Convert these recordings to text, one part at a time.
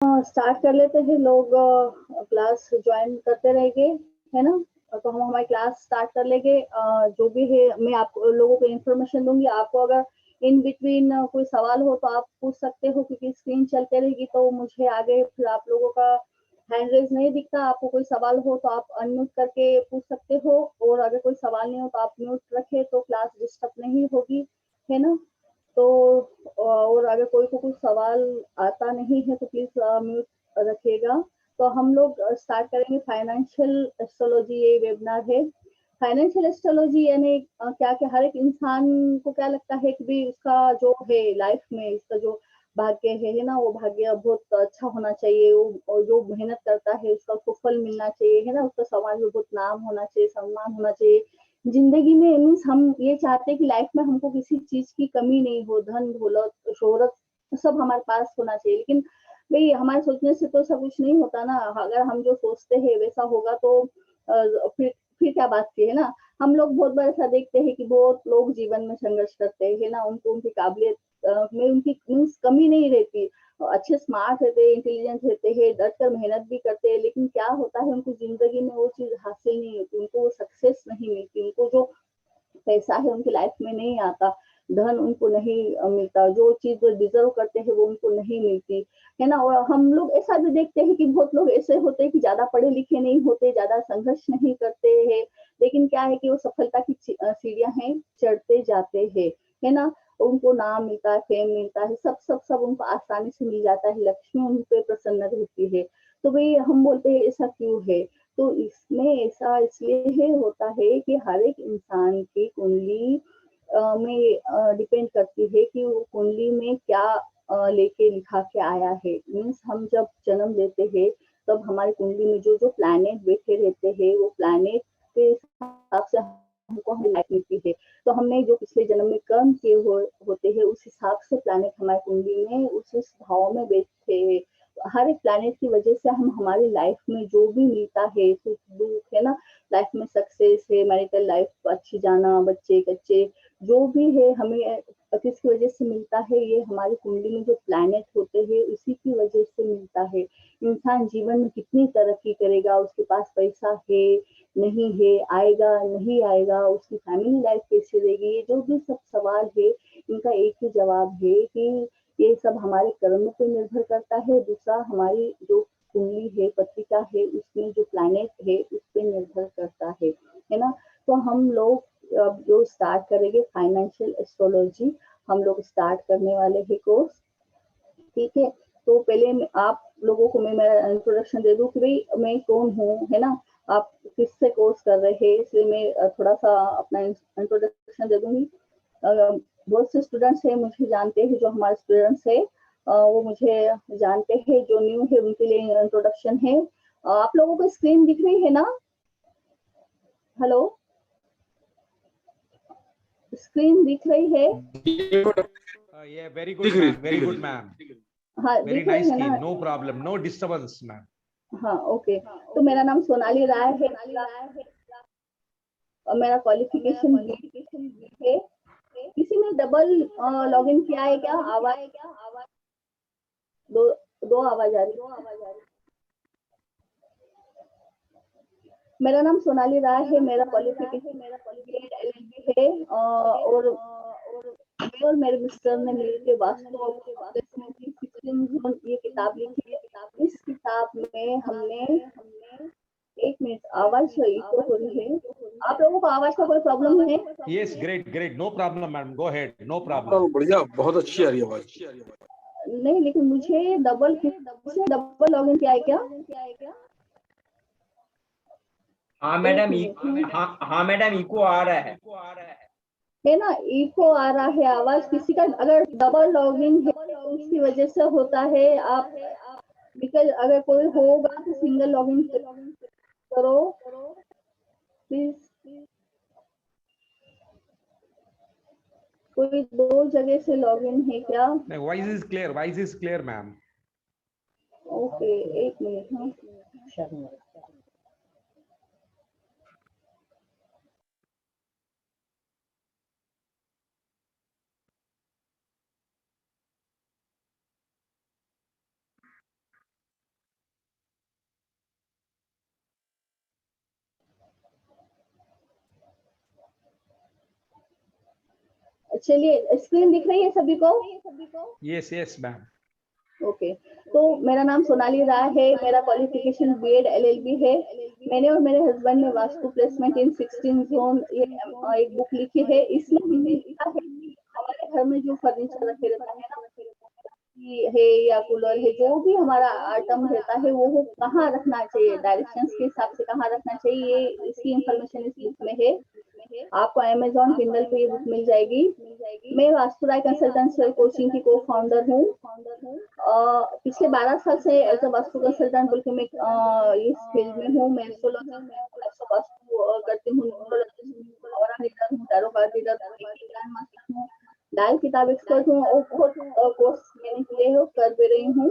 Start कर लेते हैं लोग। क्लास ज्वाइन करते रहेंगे, है ना। तो हम हमारी क्लास स्टार्ट कर लेंगे। जो भी है मैं आप लोगों को इन्फॉर्मेशन दूंगी। आपको अगर इन बिटवीन कोई सवाल हो तो आप पूछ सकते हो, क्योंकि स्क्रीन चलते रहेगी तो मुझे आगे फिर आप लोगों का हैंड रेज नहीं दिखता। आपको कोई सवाल हो तो आप अनम्यूट करके पूछ सकते हो, और अगर कोई सवाल नहीं हो तो आप म्यूट रखे तो क्लास डिस्टर्ब नहीं होगी, है ना। तो और अगर कोई को कुछ सवाल आता नहीं है तो प्लीज म्यूट रखिएगा। तो हम लोग स्टार्ट करेंगे। फाइनेंशियल एस्ट्रोलॉजी ये वेबिनार है। फाइनेंशियल एस्ट्रोलॉजी यानी क्या क्या हर एक इंसान को क्या लगता है कि भी उसका जो है लाइफ में इसका जो भाग्य है ना, वो भाग्य बहुत अच्छा होना चाहिए। वो और जो मेहनत करता है उसका उसको फल मिलना चाहिए, है ना। उसका समाज में बहुत नाम होना चाहिए, सम्मान होना चाहिए जिंदगी में। मीन्स हम ये चाहते हैं कि लाइफ में हमको किसी चीज की कमी नहीं हो, धन दौलत शोहरत सब हमारे पास होना चाहिए। लेकिन भाई हमारे सोचने से तो सब कुछ नहीं होता ना। अगर हम जो सोचते हैं वैसा होगा तो फिर क्या बात की, है ना। हम लोग बहुत बार ऐसा देखते हैं कि बहुत लोग जीवन में संघर्ष करते हैं, है ना। उनको उनकी काबिलियत में उनकी मीन्स कमी नहीं रहती। अच्छे स्मार्ट रहते हैं, इंटेलिजेंट रहते हैं, डट कर मेहनत भी करते हैं, लेकिन क्या होता है उनको जिंदगी में वो चीज हासिल नहीं होती, उनको वो सक्सेस नहीं मिलती, उनको जो पैसा है उनकी लाइफ में नहीं आता, धन उनको नहीं मिलता, जो चीज वो डिजर्व करते हैं वो उनको नहीं मिलती, है ना। और हम लोग ऐसा भी देखते हैं कि बहुत लोग ऐसे होते हैं कि ज्यादा पढ़े लिखे नहीं होते, ज्यादा संघर्ष नहीं करते हैं, लेकिन क्या है कि वो सफलता की सीढ़ियां हैं चढ़ते जाते हैं, है ना। उनको नाम मिलता है, फेम मिलता है, सब सब सब उनको आसानी से मिल जाता है, लक्ष्मी उन पे प्रसन्न रहती है। तो भाई हम बोलते हैं ऐसा क्यों है। तो इसमें ऐसा इसलिए है होता है कि हर एक इंसान की कुंडली में डिपेंड करती है कि वो कुंडली में क्या लेके लिखा के आया है। मीन्स हम जब जन्म लेते हैं तब हमारी कुंडली में जो जो प्लैनेट बैठे रहते हैं वो प्लैनेट के हिसाब से हमको हमें लाइफ मिलती है। तो हमने जो पिछले जन्म में कर्म किए होते हैं उस हिसाब से प्लैनेट हमारी कुंडली में उस भाव में बैठते हैं। हर एक प्लैनेट की वजह से हम हमारी लाइफ में जो भी मिलता है सुख दुख, है ना, लाइफ में सक्सेस है, मैरिटल लाइफ अच्छी जाना, बच्चे कच्चे जो भी है हमें किसकी वजह से मिलता है, ये हमारी कुंडली में जो प्लैनेट होते हैं उसी की वजह से मिलता है। इंसान जीवन में कितनी तरक्की करेगा, उसके पास पैसा है नहीं है, आएगा नहीं आएगा, उसकी फैमिली लाइफ कैसी रहेगी, ये जो भी सब सवाल है इनका एक ही जवाब है कि ये सब हमारे कर्म पे निर्भर करता है। दूसरा हमारी जो कुंडली है, पत्रिका है, उसमें जो प्लैनेट है उस पर निर्भर करता है ना। तो हम लोग अब जो स्टार्ट करेंगे फाइनेंशियल एस्ट्रोलॉजी, हम लोग स्टार्ट करने वाले हैं कोर्स, ठीक है। तो पहले आप लोगों को मैं मेरा इंट्रोडक्शन दे दूं कि भाई मैं कौन हूँ, है ना। आप किससे कोर्स कर रहे हैं, इसलिए मैं थोड़ा सा अपना इंट्रोडक्शन दे दूंगी। बहुत से स्टूडेंट्स हैं मुझे जानते हैं, जो हमारे स्टूडेंट्स है वो मुझे जानते हैं, जो न्यू है उनके लिए इंट्रोडक्शन है। आप लोगों को स्क्रीन दिख रही है ना। हेलो, स्क्रीन दिख रही है। Yeah, very good, दिख रही ma'am. Very दिख good, रही ma'am. हाँ Very दिख रही nice है ना। screen. No problem. No disturbance, ma'am. हाँ ओके। तो मेरा नाम सोनाली राय है और मेरा क्वालिफिकेशन है। किसी ने डबल लॉगिन किया है क्या? आवाज दो दो आवाज आ रही। मेरा नाम सोनाली राय है, मेरा क्वालिफिकेशन एलएलबी है। और मैं और मेरे मिस्टर ने मिलकर वास्तु असेसमेंट की 16 जोन ये किताब लिखी है। इस किताब में हमने एक मिनट, आवाज इको हो रही है। आप लोगों को आवाज का कोई प्रॉब्लम है? Yes, great, great. No problem, madam. Go ahead. No problem. बढ़िया, बहुत अच्छी आ रही है आवाज। नहीं, लेकिन मुझे डबल लॉगिन किया है क्या? हाँ एक मैडम, मिनट, हाँ मैडम, इको आ रहा है। है ना, इको आ रहा है आवाज किसी का। अगर डबल लॉगिन है तो उसकी वजह से होता है। आप बिकॉज अगर कोई होगा तो सिंगल लॉगिन करो प्लीज। कोई दो जगह से लॉगिन है क्या? My voice is clear. Voice is clear, ma'am. Okay, एक मिनट। हाँ चलिए, स्क्रीन दिख रही है सभी को? Yes, yes, ma'am. ओके, तो मेरा नाम सोनाली राय है, मेरा क्वालिफिकेशन बीएड एलएलबी है। मैंने और मेरे हस्बैंड ने वास्तु प्लेसमेंट इन 16 जोन ये एक बुक लिखी है। इसमें हमने लिखा है हमारे घर में जो फर्नीचर रखे रहता है ना, है या कूलर है, जो भी हमारा आइटम रहता है वो कहाँ रखना चाहिए, डायरेक्शंस के हिसाब से कहाँ रखना चाहिए, इसकी इंफॉर्मेशन इस बुक में है। आपको अमेजॉन किंडल पे ये बुक मिल जाएगी। मैं वास्तु राय कंसल्टेंट कोचिंग की को फाउंडर हूँ। पिछले 12 साल से एज अ वास्तु कंसल्टेंट बोल के मैं इस फील्ड में हूँ। मैं एस्ट्रोलॉजर वास्तु करती हूँ, न्यूमरोलॉजिस्ट और रीडर हूँ, टैरो कार्ड रीडर हूँ, डायल किताब एक्सपर्ट हूँ और बहुत कोर्स मैंने किए हैं, कर भी रही हूँ।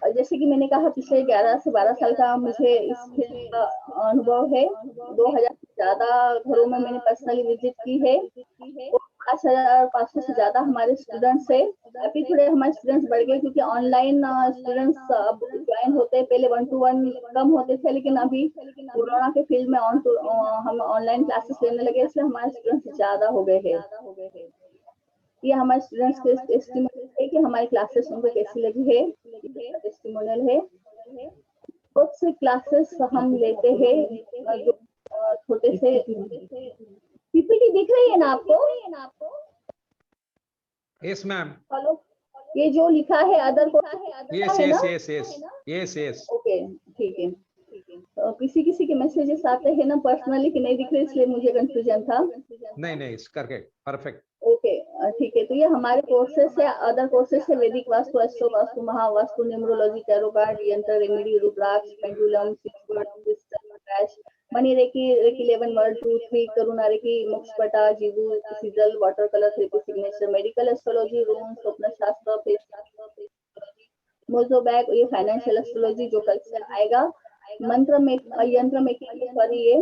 जैसे कि मैंने कहा, पिछले 11 से 12 साल का मुझे इस फील्ड का अनुभव है। 2000 से ज्यादा घरों में मैंने पर्सनली विजिट की है। 5,500 से ज्यादा हमारे स्टूडेंट्स है। अभी थोड़े हमारे स्टूडेंट्स बढ़ गए क्योंकि ऑनलाइन स्टूडेंट्स अब ज्वाइन होते हैं। पहले 1-to-1 कम होते थे, लेकिन अभी कोरोना के फील्ड में हम ऑनलाइन क्लासेस लेने लगे, इसलिए हमारे स्टूडेंट्स ज्यादा हो गए हैं। ये हमारे स्टूडेंट्स के टेस्टिमोनियल है कि हमारी क्लासेस उनको कैसी लगी है, टेस्टिमोनियल है। बहुत से क्लासेस हम लेते हैं जो छोटे से। पीपीटी दिख रही है ना आपको? Yes, ma'am. हेलो, ये जो लिखा है अदर को Yes, है yes, ना? yes, yes, yes, yes. Okay, ठीक है। किसी के मैसेजेस आते हैं ना पर्सनली कि नहीं दिख रहे, इसलिए मुझे कंफ्यूजन था। नहीं, करके perfect. ओके, ठीक है। तो ये हमारे कोर्सेस है, अदर कोर्सेस है, वैदिक vastu, astro vastu, Mahavastu, numerology, tarot card, yantra, remedy, rudraksha, pendulum, money reiki, reiki 11 1 2 3, Karuna reiki, Mokshapata, जीवु, sigil, water colour therapy, signature, medical astrology, room, swapna shastra, face, mojo bag, ये फाइनेंशियल एस्ट्रोलॉजी जो कल से आएगा, मंत्र में यंत्र मेकिंग, सॉरी ये,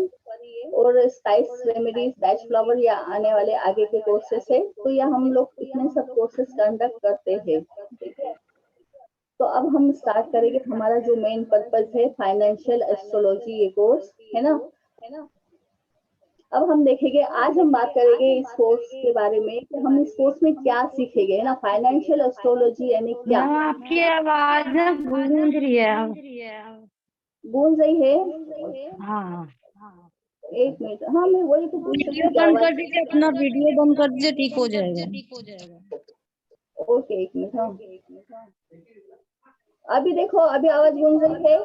और स्पाइस रेमेडीज, डैश फ्लावर, या आने वाले आगे के कोर्सेस है। तो यह हम लोग इतने सब कोर्सेस कंडक्ट करते हैं। तो अब हम स्टार्ट करेंगे हमारा जो मेन पर्पस है, फाइनेंशियल एस्ट्रोलॉजी, ये कोर्स है ना। अब हम देखेंगे, आज हम बात करेंगे इस कोर्स के बारे में कि हम इस कोर्स में क्या सीखेंगे, है ना। फाइनेंशियल एस्ट्रोलॉजी यानी क्या? आपकी आवाज ना गूंज रही है। गूंज रही है? हाँ, एक मिनट, हाँ मैं वही तो पूछ रही वीडियो हूँ कि बंद कर आवाज। दीजिए, अपना वीडियो बंद कर दीजिए, ठीक हो जाएगा। ओके, एक मिनट, हाँ अभी देखो, अभी आवाज गूंज रही है?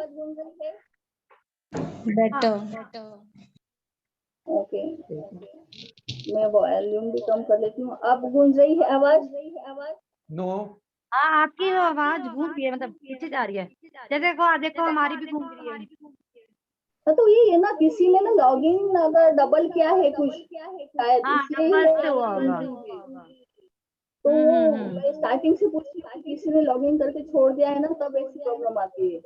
बेटर। ओके, मैं वॉल्यूम भी कम कर लेती हूँ। अब गूंज रही है आवाज? No. हाँ, आपकी आवाज गूंज रही है, मतलब पीछे जा रही है। जैसे देखो हमारी भी गूंज रही है। हाँ, तो ये ना किसी ने ना लॉगिन अगर डबल किया है कुछ शायद, हाँ, इसलिए नंबर से ही हुआ होगा। तो मैं स्टार्टिंग से पूछ रही हूँ, किसी ने लॉगिन करके छोड़ दिया है ना, तब ऐसी प्रॉब्लम आती है।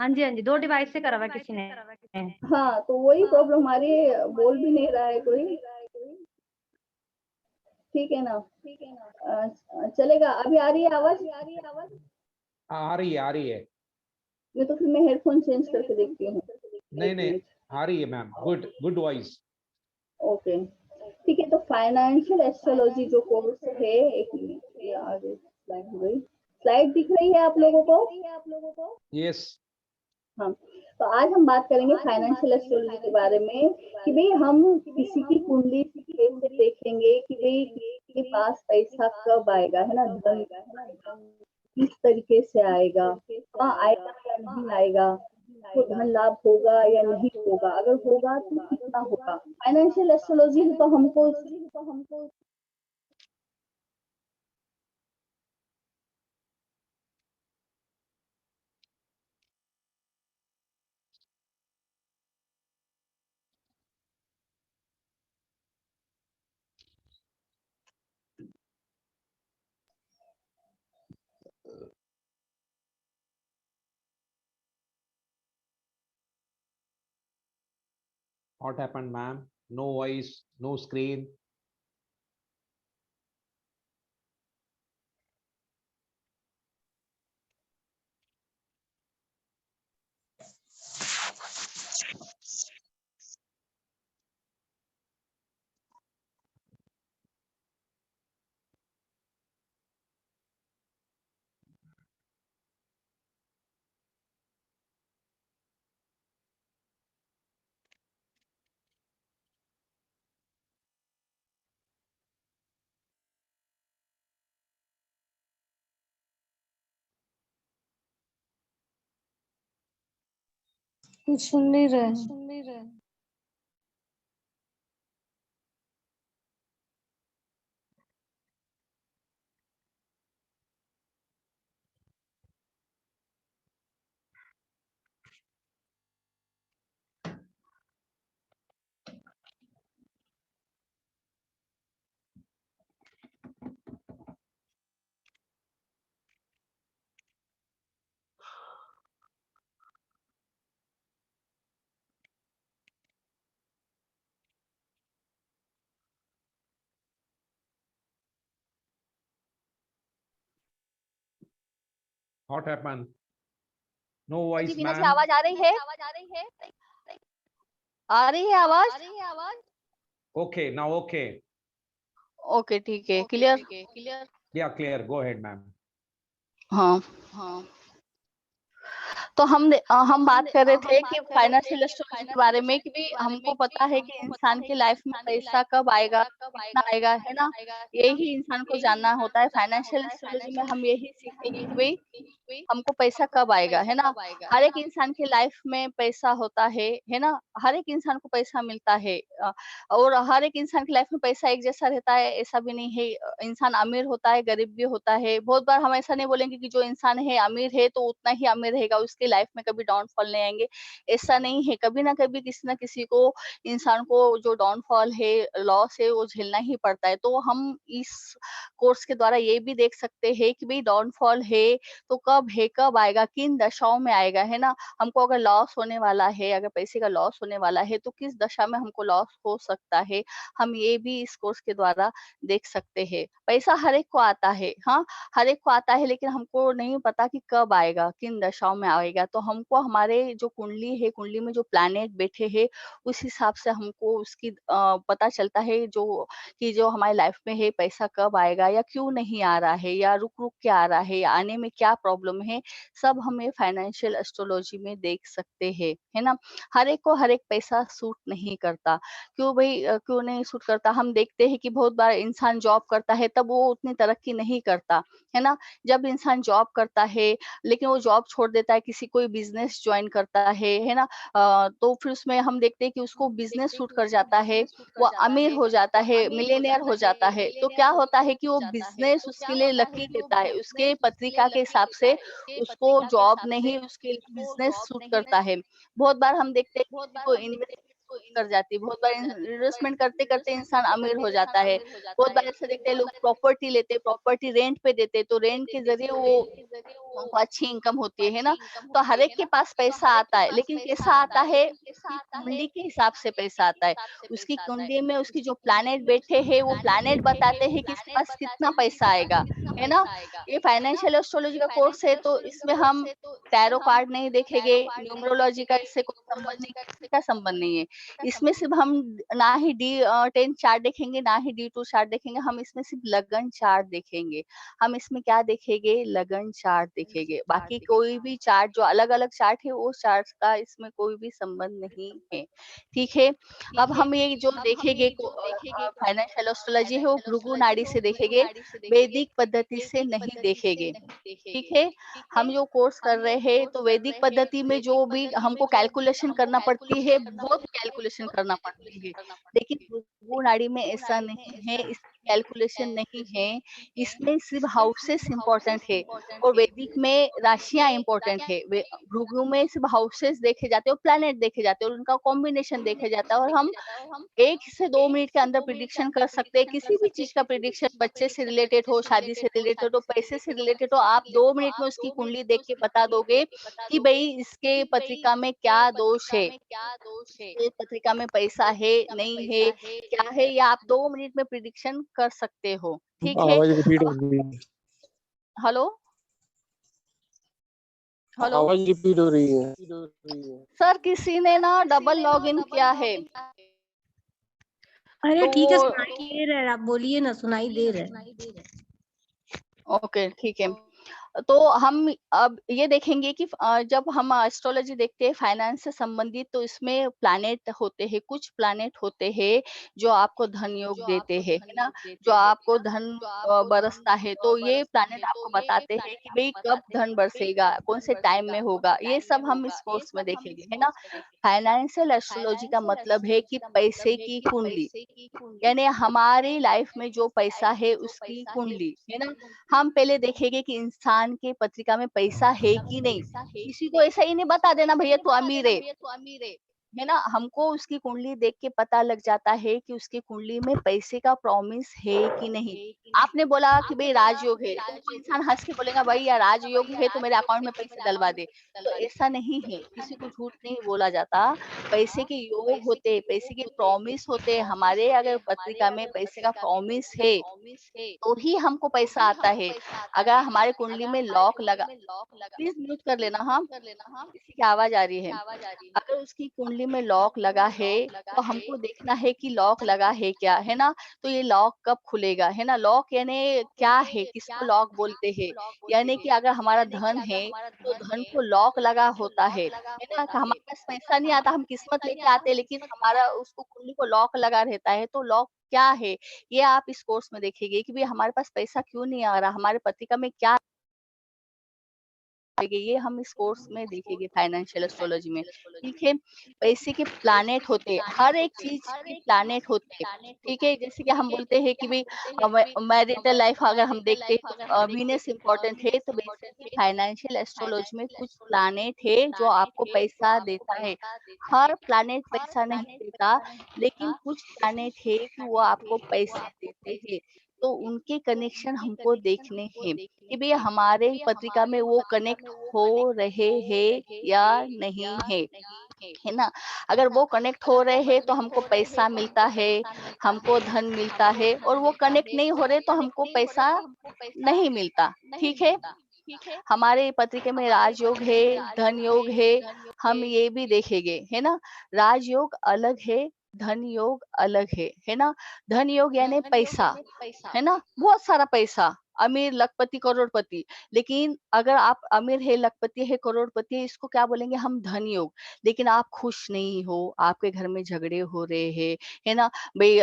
हाँ जी, 2 डिवाइस से करा हुआ किसी ने। हाँ, तो वही प्रॉब्लम आ रही है, बोल भी नहीं रहा है कोई। ठीक है ना? चलेगा। अभी आ रही है आवाज? आ रही है. नहीं तो फिर मैं हेडफोन चेंज करके देखती हूँ। नहीं, आ रही है मैम. Good voice. ओके, ठीक है। तो फाइनेंशियल एस्ट्रोलॉजी जो कोर्स है, एक मिनट, ये आगे स्लाइड हो गई। स्लाइड दिख रही है आप लोगों को? Yes. हाँ, तो आज हम बात करेंगे फाइनेंशियल एस्ट्रोलॉजी के बारे में कि भाई हम किसी की कुंडली कैसे देखेंगे कि भाई किसी के पास पैसा कब आएगा, है ना, धन किस तरीके से आएगा, आएगा या नहीं आएगा, तो धन लाभ होगा या नहीं होगा, अगर होगा तो कितना होगा। फाइनेंशियल एस्ट्रोलॉजी तो हमको What happened, ma'am? No voice, no screen. कुछ सुन नहीं रहे। What happened? No voice, ji, Veena ji ma'am. आवाज आ रही है? आ रही है आवाज? Okay, now okay. ओके ठीक है, clear? Yeah, clear. Go ahead, ma'am. हाँ, तो हम बात कर रहे थे कि फाइनेंशियल एस्ट्रोलॉजी के बारे में कि भी हमको पता है कि इंसान की लाइफ में पैसा कब आएगा, कितना आएगा, है ना? यही इंसान को जानना होता है। फाइनेंशियल एस्ट्रोलॉजी में हम यही सीखेंगे कि भाई हमको पैसा कब आएगा, है ना? हर एक इंसान की लाइफ में पैसा होता है ना? हर एक इंसान को पैसा मिलता है और हर एक इंसान की लाइफ में पैसा एक जैसा रहता है, ऐसा भी नहीं है। इंसान अमीर होता है, गरीब भी होता है। बहुत बार हम ऐसा नहीं बोलेंगे कि जो इंसान है अमीर है तो उतना ही अमीर रहेगा, उसकी लाइफ में कभी डाउनफॉल नहीं आएंगे, ऐसा नहीं है। कभी ना कभी किसी ना किसी को, इंसान को जो डाउनफॉल है, लॉस है, वो झेलना ही पड़ता है। तो हम इस कोर्स के द्वारा ये भी देख सकते हैं कि भाई डाउनफॉल है तो कब है, कब आएगा, किन दशाओं में आएगा, है ना? हमको अगर लॉस होने वाला है, अगर पैसे का लॉस होने वाला है तो किस दशा में हमको लॉस हो सकता है, हम ये भी इस कोर्स के द्वारा देख सकते हैं। पैसा हर एक को आता है, हाँ, हर एक को आता है, लेकिन हमको नहीं पता कि कब आएगा, किन दशाओं में आएगा। तो हमको हमारे जो कुंडली है, कुंडली में जो प्लैनेट बैठे हैं, उस हिसाब से हमको उसकी पता चलता है जो हमारी लाइफ में है, पैसा कब आएगा या क्यों नहीं आ रहा है या रुक-रुक के आ रहा है या आने में क्या प्रॉब्लम है, सब हमें फाइनेंशियल एस्ट्रोलॉजी में देख सकते हैं, है ना? हर एक को हर एक पैसा सूट नहीं करता। क्यों भई क्यों नहीं सूट करता? हम देखते हैं कि बहुत बार इंसान जॉब करता है तब वो उतनी तरक्की नहीं करता, है ना? जब इंसान जॉब करता है, लेकिन वो जॉब छोड़ देता है, किसी कोई बिज़नेस जॉइन करता है ना? तो फिर उसमें हम देखते हैं कि उसको बिज़नेस सूट कर जाता है, वो अमीर हो जाता है, मिलियनेयर हो जाता है। तो क्या होता है कि वो बिज़नेस उसके लिए लकी देता है, उसके पत्रिका के हिसाब से उसको जॉब नहीं, उसके लिए बिज़नेस सूट करता है। बहुत बार हम देखते हैं किसी को इन्वेस्टमेंट कर जाती है, बहुत बार इन्वेस्टमेंट करते-करते इंसान अमीर हो जाता है। बहुत बार ऐसे देखते हैं लोग प्रॉपर्टी लेते हैं, प्रॉपर्टी रेंट पे देते हैं, तो रेंट के ज़रिए वो उनको अच्छी इनकम होती है ना? तो हर एक के पास पैसा आता है, लेकिन कैसा आता है, उसकी कुंडली के हिसाब से पैसा आता है। उसकी कुंडली में उसकी जो प्लैनेट बैठे हैं, वो प्लैनेट बताते हैं कि इसके पास कितना पैसा आएगा, है ना? ये फाइनेंशियल एस्ट्रोलॉजी का कोर्स है, तो इसमें हम टैरो कार्ड नहीं देखेंगे, न्यूमरोलॉजी का इससे कोई संबंध नहीं, किसी का संबंध नहीं है। इसमें सिर्फ हम ना ही D10 चार्ट देखेंगे, ना ही D2 चार्ट देखेंगे, हम इसमें सिर्फ लगन चार्ट देखेंगे। हम इसमें क्या देखेंगे? लगन चार्ट देखेंगे। बाकी कोई भी चार्ट जो अलग-अलग चार्ट है, वो चार्ट का इसमें कोई भी संबंध नहीं है। ठीक है? अब हम ये जो देखेंगे फाइनेंशियल एस्ट्रोलॉजी है, वो भृगु नाड़ी से देखेंगे, वैदिक पद्धति से नहीं देखेंगे। ठीक है? हम जो कोर्स कर रहे हैं, तो वैदिक पद्धति में जो भी हमको कैलकुलेशन करना पड़ती है, बहुत कैलकुलेशन करना पड़ती है। लेकिन भृगु नाड़ी में ऐसा नहीं है, इसमें कैलकुलेशन नहीं है, इसमें सिर्फ हाउसेस इम्पोर्टेंट है और वैदिक में राशियाँ इम्पोर्टेंट है। भृगु में सिर्फ हाउसेस देखे जाते हैं और प्लैनेट देखे जाते हैं और उनका कॉम्बिनेशन देखे जाता है और हम 1 से 2 मिनट के अंदर प्रिडिक्शन कर सकते हैं। किसी भी चीज़ का प्रिडिक्शन, बच्चे से रिलेटेड हो, शादी से रिलेटेड हो, पैसे से रिलेटेड हो, आप 2 मिनट में उसकी कुंडली देख के बता दोगे कि भई इसके पत्रिका में क्या दोष है। ये पत्रिका में पैसा है, नहीं है, क्या है, या आप 2 मिनट में प्रिडिक्शन कर सकते हो। ठीक है? आवाज रिपीट हो रही है। हेलो? हेलो? आवाज रिपीट हो रही है। सर किसी ने ना डबल लॉगिन किया है। अरे तो ठीक है, वो सुनाई दे रहा है, आप बोलिए ना, सुनाई दे रहा है। ओके, ठीक है। तो हम अब ये देखेंगे कि जब हम एस्ट्रोलॉजी देखते हैं फाइनेंस से संबंधित, तो इसमें प्लैनेट होते हैं, कुछ प्लैनेट होते हैं जो आपको धन योग देते हैं, है ना? जो आपको धन बरसता है, तो ये प्लैनेट आपको बताते हैं कि भई कब धन बरसेगा, कौन से टाइम में होगा, ये सब हम इस कोर्स में देखेंगे, है ना? फाइनेंशियल एस्ट्रोलॉजी का मतलब है कि पैसे की कुंडली, यानी हमारी लाइफ में जो पैसा है उसकी कुंडली, है ना? हम पहले देखेंगे कि इंसान के पत्रिका में पैसा है कि नहीं। किसी को ऐसा ही नहीं बता देना भैया तू अमीर है ना? हमको उसकी कुंडली देख के पता लग जाता है कि उसकी कुंडली में पैसे का प्रॉमिस है कि नहीं। आपने बोला कि भाई राजयोग है, तो वो इंसान हंस के बोलेगा भाई यार राजयोग है तो मेरे अकाउंट में पैसे डलवा दे। तो ऐसा नहीं है, किसी को झूठ नहीं बोला जाता। पैसे के योग होते हैं, पैसे के प्रॉमिस होते हैं। हमारे अगर पत्रिका में पैसे का प्रॉमिस है तो ही हमको पैसा आता है। अगर हमारे कुंडली में लॉक लगा, प्लीज म्यूट कर लेना, हाँ किसी की आवाज आ रही है। अगर उसकी कुंडली में लॉक लगा है तो हमको देखना है कि लॉक लगा है क्या, है ना? तो ये लॉक कब खुलेगा, है ना? लॉक यानी क्या है, किसको लॉक बोलते हैं? यानी कि अगर हमारा धन है तो धन को लॉक लगा होता है ना? कि हमारे पास पैसा नहीं आता, हम किस्मत लेके आते हैं, लेकिन हमारा उसको कुंडली को लॉक लगा रहता है। तो लॉक क्या है, ये आप इस कोर्स में देखेंगे कि भाई हमारे पास पैसा क्यों नहीं आ रहा, हमारे पत्रिका में क्या आएगी, ये हम इस कोर्स में देखेंगे फाइनेंशियल एस्ट्रोलॉजी में। ठीक है, पैसे के प्लैनेट होते हैं, हर एक चीज के प्लैनेट होते हैं। ठीक है, जैसे कि हम बोलते हैं कि भाई मैरिटल लाइफ अगर हम देखते हैं तो वीनस इंपॉर्टेंट है, तो बेसिकली फाइनेंशियल एस्ट्रोलॉजी में कुछ प्लैनेट है जो आपको पैसा देता है। हर प्लैनेट पैसा नहीं देता, लेकिन कुछ प्लैनेट है कि वो आपको पैसे देते हैं। तो उनके कनेक्शन हमको देखने हैं कि भई हमारे पत्रिका में वो कनेक्ट हो रहे हैं या नहीं है, है ना? अगर वो कनेक्ट हो रहे हैं तो हमको पैसा मिलता है, हमको धन मिलता है, और वो कनेक्ट नहीं हो रहे तो हमको पैसा नहीं मिलता। ठीक है? हमारे पत्रिका में राजयोग है, धन योग है, हम ये भी देखेंगे, है ना? राजयोग अलग है, धन योग अलग है ना? धन योग यानी पैसा, है ना? बहुत सारा पैसा, अमीर, लखपति, करोड़पति। लेकिन अगर आप अमीर है, लखपति है, करोड़पति है, इसको क्या बोलेंगे हम? धन योग। लेकिन आप खुश नहीं हो, आपके घर में झगड़े हो रहे हैं, है ना? भई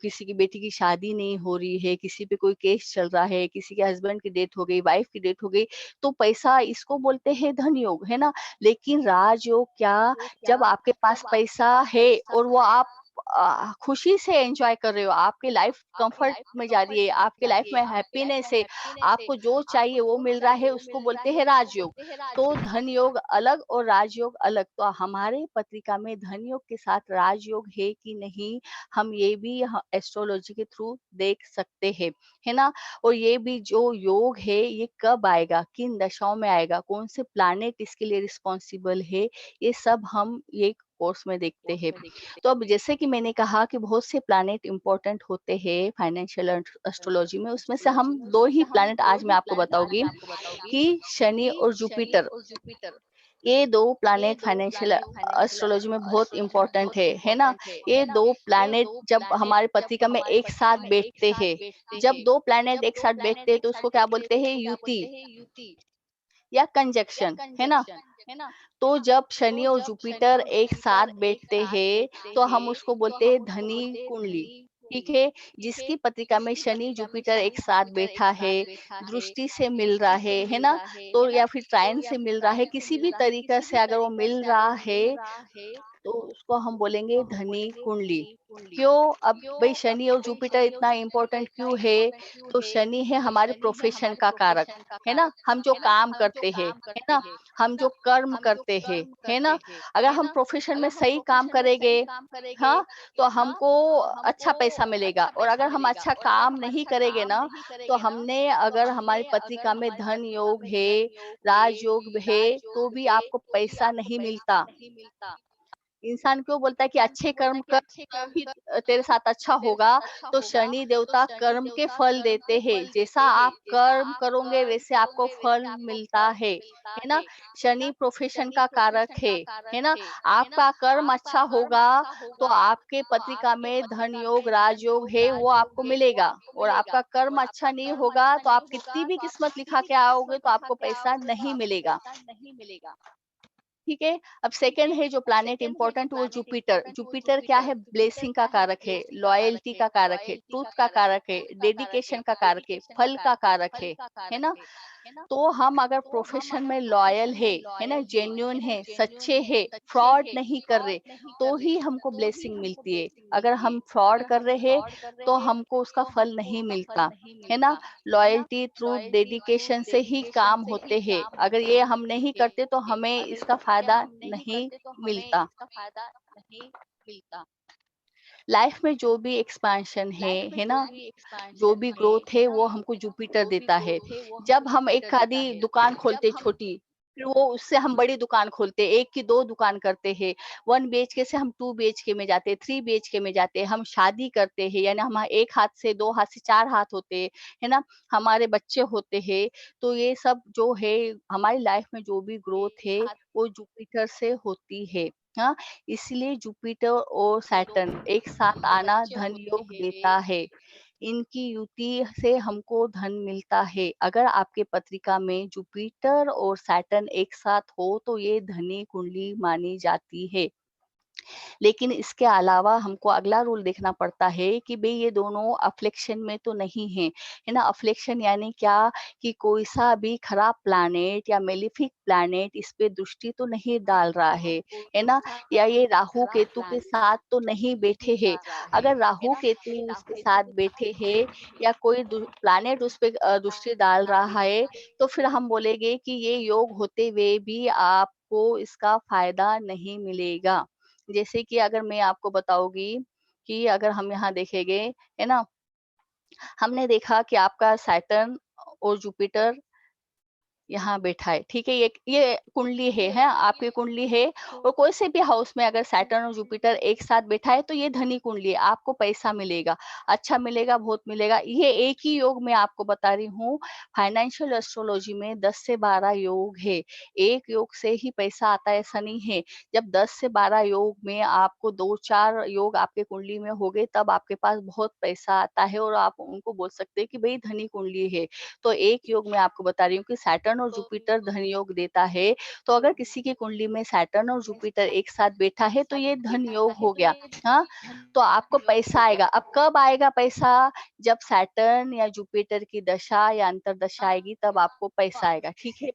किसी की बेटी की शादी नहीं हो रही है, किसी पे कोई केस चल रहा है, किसी के हस्बैंड की डेथ हो गई, वाइफ की डेथ हो गई, तो पैसा इसको बोलते हैं धन योग, है ना? लेकिन राजयोग क्या, जब आपके पास पैसा है और वो आप खुशी से एंजॉय कर रहे हो, आपकी लाइफ कंफर्ट में जा रही है, आपके लाइफ में हैप्पीनेस है, आपको जो चाहिए वो मिल रहा है, उसको बोलते हैं राजयोग। तो धन योग अलग और राजयोग अलग। तो हमारे पत्रिका में धन योग के साथ राजयोग है कि नहीं, हम ये भी एस्ट्रोलॉजी के थ्रू देख सकते हैं, है ना? और ये भी जो योग है ये कब आएगा, किन दशाओं में आएगा, कौन से प्लैनेट इसके लिए रिस्पॉन्सिबल है, ये सब हम ये कोर्स में देखते हैं। तो अब जैसे कि मैंने कहा कि बहुत से प्लैनेट इंपॉर्टेंट होते हैं फाइनेंशियल एस्ट्रोलॉजी में, उसमें से हम दो ही प्लैनेट आज मैं आपको बताऊंगी कि शनि और जुपिटर। ये दो प्लैनेट फाइनेंशियल एस्ट्रोलॉजी में बहुत इंपॉर्टेंट है ना? ये दो प्लैनेट जब हमारे पत्रिका में एक साथ बैठते हैं, जब दो प्लैनेट एक साथ बैठते हैं तो उसको क्या बोलते हैं? युति या कंजक्शन, है ना? तो जब शनि और जुपिटर एक साथ बैठते हैं तो हम उसको बोलते हैं धनी कुंडली। ठीक है, जिसकी पत्रिका में शनि जुपिटर एक साथ बैठा है, दृष्टि से मिल रहा है ना? तो या फिर ट्रायन से मिल रहा है, किसी भी तरीका से अगर वो मिल रहा है तो उसको हम बोलेंगे धनी कुंडली। क्यों? अब भाई शनि और जुपिटर इतना इम्पोर्टेंट क्यों है? तो शनि है हमारे प्रोफेशन का कारक, है ना? हम जो काम करते हैं, है ना? हम जो कर्म करते हैं, है ना? अगर हम प्रोफेशन में सही काम करेंगे, हाँ, तो हमको अच्छा पैसा मिलेगा। और अगर हम अच्छा काम नहीं करेंगे ना, तो हमने अगर हमारी पत्रिका में धन योग है, राजयोग है, तो भी आपको पैसा नहीं मिलता। इंसान क्यों बोलता है कि अच्छे कर्म कर तो ही तेरे साथ अच्छा होगा। तो शनि देवता कर्म के फल देते हैं, जैसा आप कर्म करोगे वैसे आपको फल मिलता है ना। शनि प्रोफेशन का कारक है ना। आपका कर्म अच्छा होगा तो आपके पत्रिका में धन योग राजयोग है वो आपको मिलेगा, और आपका कर्म अच्छा नहीं होगा तो आप कितनी भी किस्मत लिखा के आओगे तो आपको पैसा नहीं मिलेगा। ठीक है। अब सेकंड है जो प्लैनेट इंपॉर्टेंट वो जुपिटर। जुपिटर क्या है? ब्लेसिंग का कारक है, लॉयल्टी का कारक है, ट्रूथ का कारक है, डेडिकेशन का कारक है, फल का कारक है ना। तो हम अगर प्रोफेशन में लॉयल है ना, जेन्युइन है, सच्चे है, फ्रॉड नहीं कर रहे, तो ही हमको ब्लेसिंग मिलती है। अगर हम फ्रॉड कर रहे हैं तो हमको उसका फल नहीं मिलता है ना। लॉयल्टी, ट्रूथ, डेडिकेशन से ही काम होते हैं। अगर ये हम नहीं करते तो हमें इसका फायदा नहीं मिलता। लाइफ में जो भी एक्सपेंशन है ना, जो भी ग्रोथ है वो हमको जुपिटर देता है। जब हम एक आधी दुकान खोलते छोटी, फिर वो उससे हम बड़ी दुकान खोलते, एक की 2 दुकान करते हैं। 1 बीएचके से हम 2 बीएचके में जाते, 3 बीएचके में जाते, हम शादी करते हैं, यानी हम एक हाथ से 2 हाथ से 4 हाथ होते हैं, है ना? हमारे बच्चे होते हैं। तो ये सब जो है हमारी लाइफ में जो भी ग्रोथ है वो जुपिटर से होती है। हाँ, इसलिए जुपिटर और सैटर्न एक साथ आना धन योग देता है। इनकी युति से हमको धन मिलता है। अगर आपके पत्रिका में जुपिटर और सैटर्न एक साथ हो तो ये धनी कुंडली मानी जाती है। लेकिन इसके अलावा हमको अगला रूल देखना पड़ता है कि भई ये दोनों अफ्लिक्शन में तो नहीं है, है ना? अफ्लिक्शन यानी क्या कि कोई सा भी खराब प्लैनेट या मेलेफिक प्लैनेट इस पे दृष्टि तो नहीं डाल रहा है ना? या ये राहु केतु के साथ तो नहीं बैठे हैं। अगर राहु केतु उसके साथ बैठे हैं या कोई प्लैनेट उस पे दृष्टि डाल रहा है, तो फिर हम बोलेंगे कि ये योग होते हुए भी आपको इसका फायदा नहीं मिलेगा। जैसे कि अगर मैं आपको बताऊँगी कि अगर हम यहाँ देखेंगे, है ना? हमने देखा कि आपका सैटर्न और जुपिटर यहाँ बैठा है, ठीक है? ये कुंडली है, आपकी कुंडली है, और कोई से भी हाउस में अगर सैटर्न और जुपिटर एक साथ बैठा है तो ये धनी कुंडली है, आपको पैसा मिलेगा, अच्छा मिलेगा, बहुत मिलेगा। ये एक ही योग मैं आपको बता रही हूँ। फाइनेंशियल एस्ट्रोलॉजी में 10 से 12 योग है, एक योग से ही पैसा आता है ऐसा नहीं है। जब 10 से 12 योग में आपको 2-4 योग आपके कुंडली में हो गए तब आपके पास बहुत पैसा आता है और आप उनको बोल सकते हैं कि भई धनी कुंडली है। तो एक योग मैं आपको बता रही हूँ कि सैटर्न और जुपिटर धन योग देता है। तो अगर किसी की कुंडली में सैटर्न और जुपिटर एक साथ बैठा है तो ये धन योग हो गया। हाँ, तो आपको पैसा आएगा। अब कब आएगा पैसा? जब सैटर्न या जुपिटर की दशा या अंतर्दशा आएगी तब आपको पैसा आएगा। ठीक है,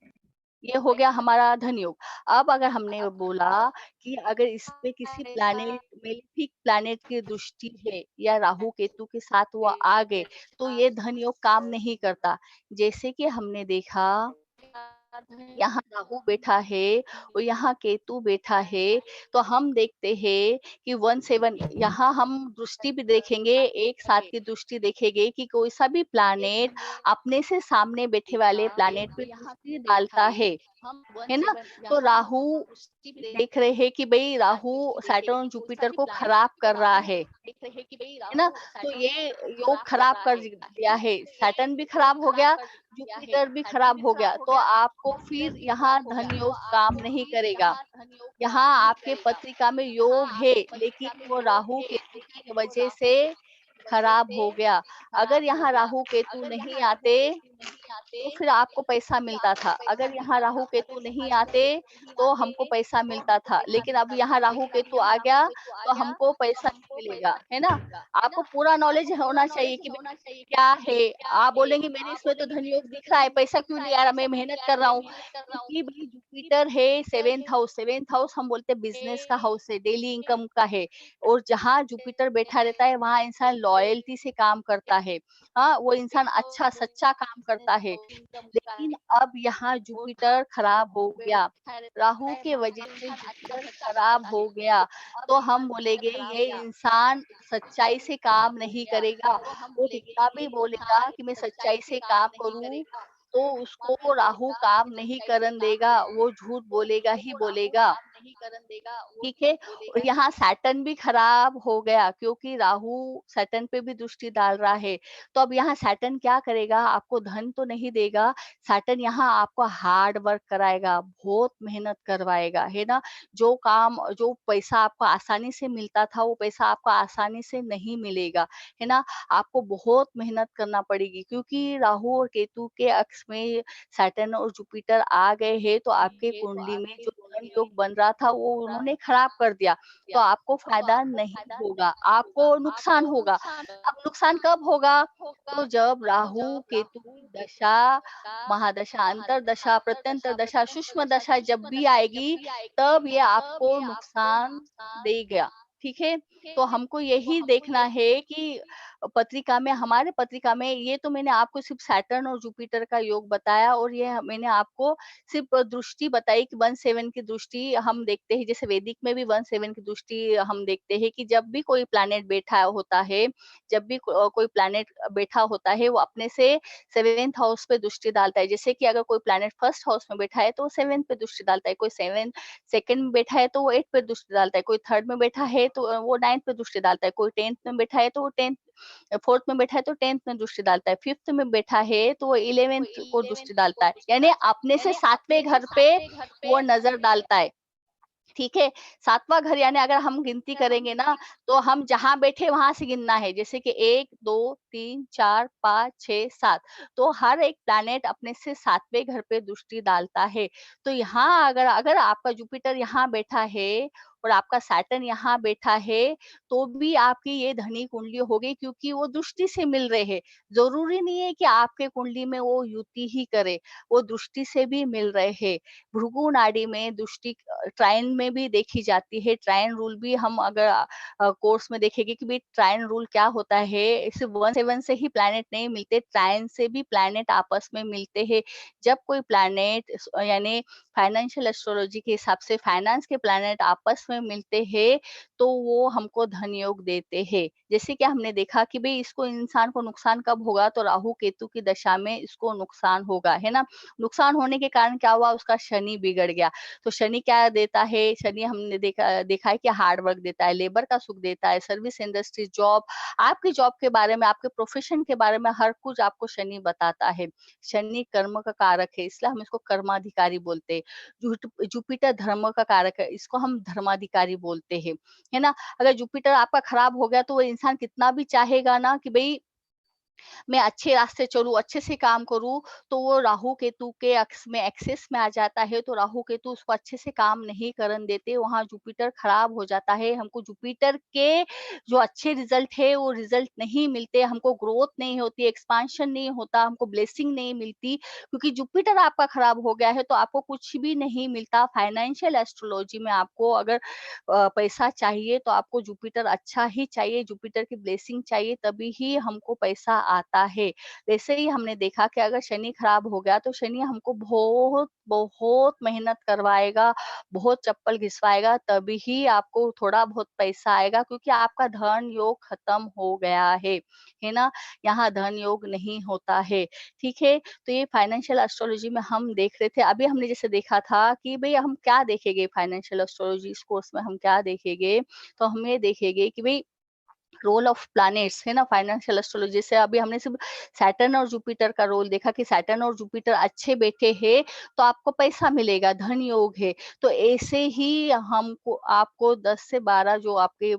ये हो गया हमारा धन योग। अब अगर हमने बोला कि अगर इस पे किसी प्लैनेट मेलेफिक प्लैनेट की दृष्टि है या राहु केतु के साथ वो आ गए तो ये धन योग काम नहीं करता। जैसे कि हमने देखा यहाँ राहु बैठा है और यहाँ केतु बैठा है, तो हम देखते हैं कि 1-7 यहाँ हम दृष्टि भी देखेंगे, एक साथ की दृष्टि देखेंगे कि कोई सा भी प्लैनेट अपने से सामने बैठे वाले प्लैनेट पे दृष्टि डालता है ना? तो राहु देख रहे हैं कि भई राहु सैटर्न और जुपिटर को खराब कर रहा है ना? तो ये योग खराब कर दिया है, सैटर्न भी खराब हो गया, जुपिटर भी खराब हो गया, तो आपको फिर यहाँ धन योग काम नहीं करेगा। यहाँ आपके पत्रिका में योग है, लेकिन वो राहु केतु की वजह से खराब हो गया। अगर यहाँ राहु केतु नहीं आते तो फिर आपको पैसा मिलता था। अगर यहाँ राहु केतु नहीं आते तो हमको पैसा मिलता था। लेकिन अब यहाँ राहु केतु आ गया तो हमको पैसा नहीं मिलेगा, है ना? आपको पूरा नॉलेज होना चाहिए कि भई क्या है। आप बोलेंगे मेरे इसमें तो धन योग दिख रहा है, पैसा क्यों नहीं आ रहा? मैं मेहनत कर रहा हूँ। क्योंकि भाई जुपिटर है 7th हाउस, 7th हाउस हम बोलते हैं बिज़नेस का हाउस है, डेली इनकम का है। और जहाँ जुपिटर बैठा रहता है वहाँ इंसान लॉयल्टी से काम करता है। हाँ, वो इंसान अच्छा सच्चा काम करता है। लेकिन अब यहाँ जुपिटर खराब हो गया, राहु के वजह से जुपिटर खराब हो गया, तो हम बोलेंगे ये इंसान सच्चाई से काम नहीं करेगा। वो कितना भी बोलेगा कि मैं सच्चाई से काम करूँ, तो उसको राहु काम नहीं करन देगा, वो झूठ बोलेगा ही बोलेगा। ठीक है। और यहाँ सैटर्न भी खराब हो गया क्योंकि राहु सैटर्न पे भी दृष्टि डाल रहा है। तो अब यहाँ सैटर्न क्या करेगा, आपको धन तो नहीं देगा, सैटर्न यहाँ आपको हार्ड वर्क कराएगा, बहुत मेहनत करवाएगा, है ना। जो काम जो पैसा आपको आसानी से मिलता था वो पैसा आपको आसानी से नहीं मिलेगा, है ना। आपको बहुत मेहनत करना पड़ेगी क्योंकि राहु और केतु के अक्ष में सैटर्न और जुपिटर आ गए हैं। तो आपके कुंडली में जो धन योग बन रहा था वो उन्होंने खराब कर दिया। तो आपको फायदा नहीं होगा, आपको नुकसान होगा। अब नुकसान कब होगा, तो जब राहु केतु की दशा, महादशा, अंतरदशा, प्रत्यंतर दशा, सूक्ष्म दशा जब भी आएगी तब ये आपको नुकसान देगा। ठीक है। तो हमको यही देखना है कि पत्रिका में, हमारे पत्रिका में, ये तो मैंने आपको सिर्फ सैटर्न और जुपिटर का योग बताया और ये मैंने आपको सिर्फ दृष्टि बताई कि 1/7 की दृष्टि हम देखते हैं। जैसे वैदिक में भी 1/7 की दृष्टि हम देखते हैं कि जब भी कोई प्लैनेट बैठा होता है, जब भी कोई प्लैनेट बैठा होता है वो अपने से 7th हाउस पे दृष्टि डालता है। जैसे कि अगर कोई प्लैनेट फर्स्ट हाउस में बैठा है तो वो 7th पे दृष्टि डालता है, कोई 2nd में बैठा है तो वो 8th पे दृष्टि डालता है, कोई 3rd में बैठा है तो वो 9th पे दृष्टि डालता है, कोई 10th में बैठा है तो वो 4th में बैठा है तो 10th में दृष्टि डालता है, 5th में बैठा है तो वो 11th को दृष्टि डालता है। यानी अपने से 7वें घर पे वो नजर डालता है। ठीक है। 7वां घर यानी अगर हम गिनती करेंगे ना तो हम जहां बैठे वहां से गिनना है। जैसे कि 1 2 3 4 5 6 7, तो हर एक प्लैनेट अपने से 7वें घर पे दृष्टि डालता है। तो यहाँ अगर अगर आपका जुपिटर यहाँ बैठा है और आपका सैटर्न यहाँ बैठा है तो भी आपकी ये धनी कुंडली होगी क्योंकि वो दृष्टि से मिल रहे हैं। जरूरी नहीं है कि आपके कुंडली में वो युति ही करे, वो दृष्टि से भी मिल रहे हैं। भृगु नाड़ी में दृष्टि ट्रायन में भी देखी जाती है। ट्रायन रूल भी हम अगर कोर्स में देखेंगे कि भाई ट्रायन रूल क्या होता है। सिर्फ 1/7 से ही प्लैनेट नहीं मिलते, ट्रायन से भी प्लैनेट आपस में मिलते हैं। जब कोई प्लैनेट यानी फाइनेंशियल एस्ट्रोलॉजी के हिसाब से फाइनेंस के प्लैनेट आपस में मिलते हैं तो वो हमको धन योग देते हैं। जैसे कि हमने देखा कि भाई इसको, इंसान को नुकसान कब होगा, तो राहु केतु की दशा में इसको नुकसान होगा, है ना। नुकसान होने के कारण क्या हुआ, उसका शनि बिगड़ गया। तो शनि क्या देता है, शनि हमने देखा है कि हार्ड वर्क देता है, लेबर का सुख देता है, सर्विस इंडस्ट्री, जॉब, आपकी जॉब के बारे में, आपके प्रोफेशन के बारे में हर कुछ आपको शनि बताता है। शनि कर्म का कारक है, इसलिए हम इसको कर्माधिकारी बोलते हैं। जुपिटर धर्म का कारक है, इसको हम धर्माधिकारी बोलते हैं, है ना। अगर जुपिटर आपका खराब हो गया तो वो इंसान कितना भी चाहेगा ना कि भाई मैं अच्छे रास्ते चलूँ, अच्छे से काम करूँ, तो वो राहु केतु के अक्ष में एक्सेस में आ जाता है, तो राहु केतु उसको अच्छे से काम नहीं करन देते, वहाँ जुपिटर खराब हो जाता है। हमको जुपिटर के जो अच्छे रिजल्ट है वो रिजल्ट नहीं मिलते, हमको ग्रोथ नहीं होती, एक्सपांशन नहीं होता, हमको ब्लेसिंग नहीं मिलती, क्योंकि जुपिटर आपका खराब हो गया है तो आपको कुछ भी नहीं मिलता। फाइनेंशियल एस्ट्रोलॉजी में आपको अगर पैसा चाहिए तो आपको जुपिटर अच्छा ही चाहिए, जुपिटर की ब्लेसिंग चाहिए, तभी ही हमको पैसा आता है। वैसे ही हमने देखा कि अगर शनि खराब हो गया तो शनि हमको बहुत बहुत मेहनत करवाएगा, बहुत चप्पल घिसवाएगा, तभी ही आपको थोड़ा बहुत पैसा आएगा, क्योंकि आपका धन योग खत्म हो गया है ना। यहाँ धन योग नहीं होता है। ठीक है। तो ये फाइनेंशियल एस्ट्रोलॉजी में हम देख रहे थे। अभी हमने जैसे देखा था कि भाई हम क्या देखेंगे फाइनेंशियल एस्ट्रोलॉजी इस कोर्स में, हम क्या देखेंगे, तो हम ये देखेंगे कि भाई रोल ऑफ प्लैनेट्स, है ना। फाइनेंशियल एस्ट्रोलॉजी से अभी हमने सिर्फ सैटर्न और जुपिटर का रोल देखा कि सैटर्न और जुपिटर अच्छे बैठे हैं तो आपको पैसा मिलेगा, धन योग है। तो ऐसे ही हमको आपको 10 से 12 जो आपके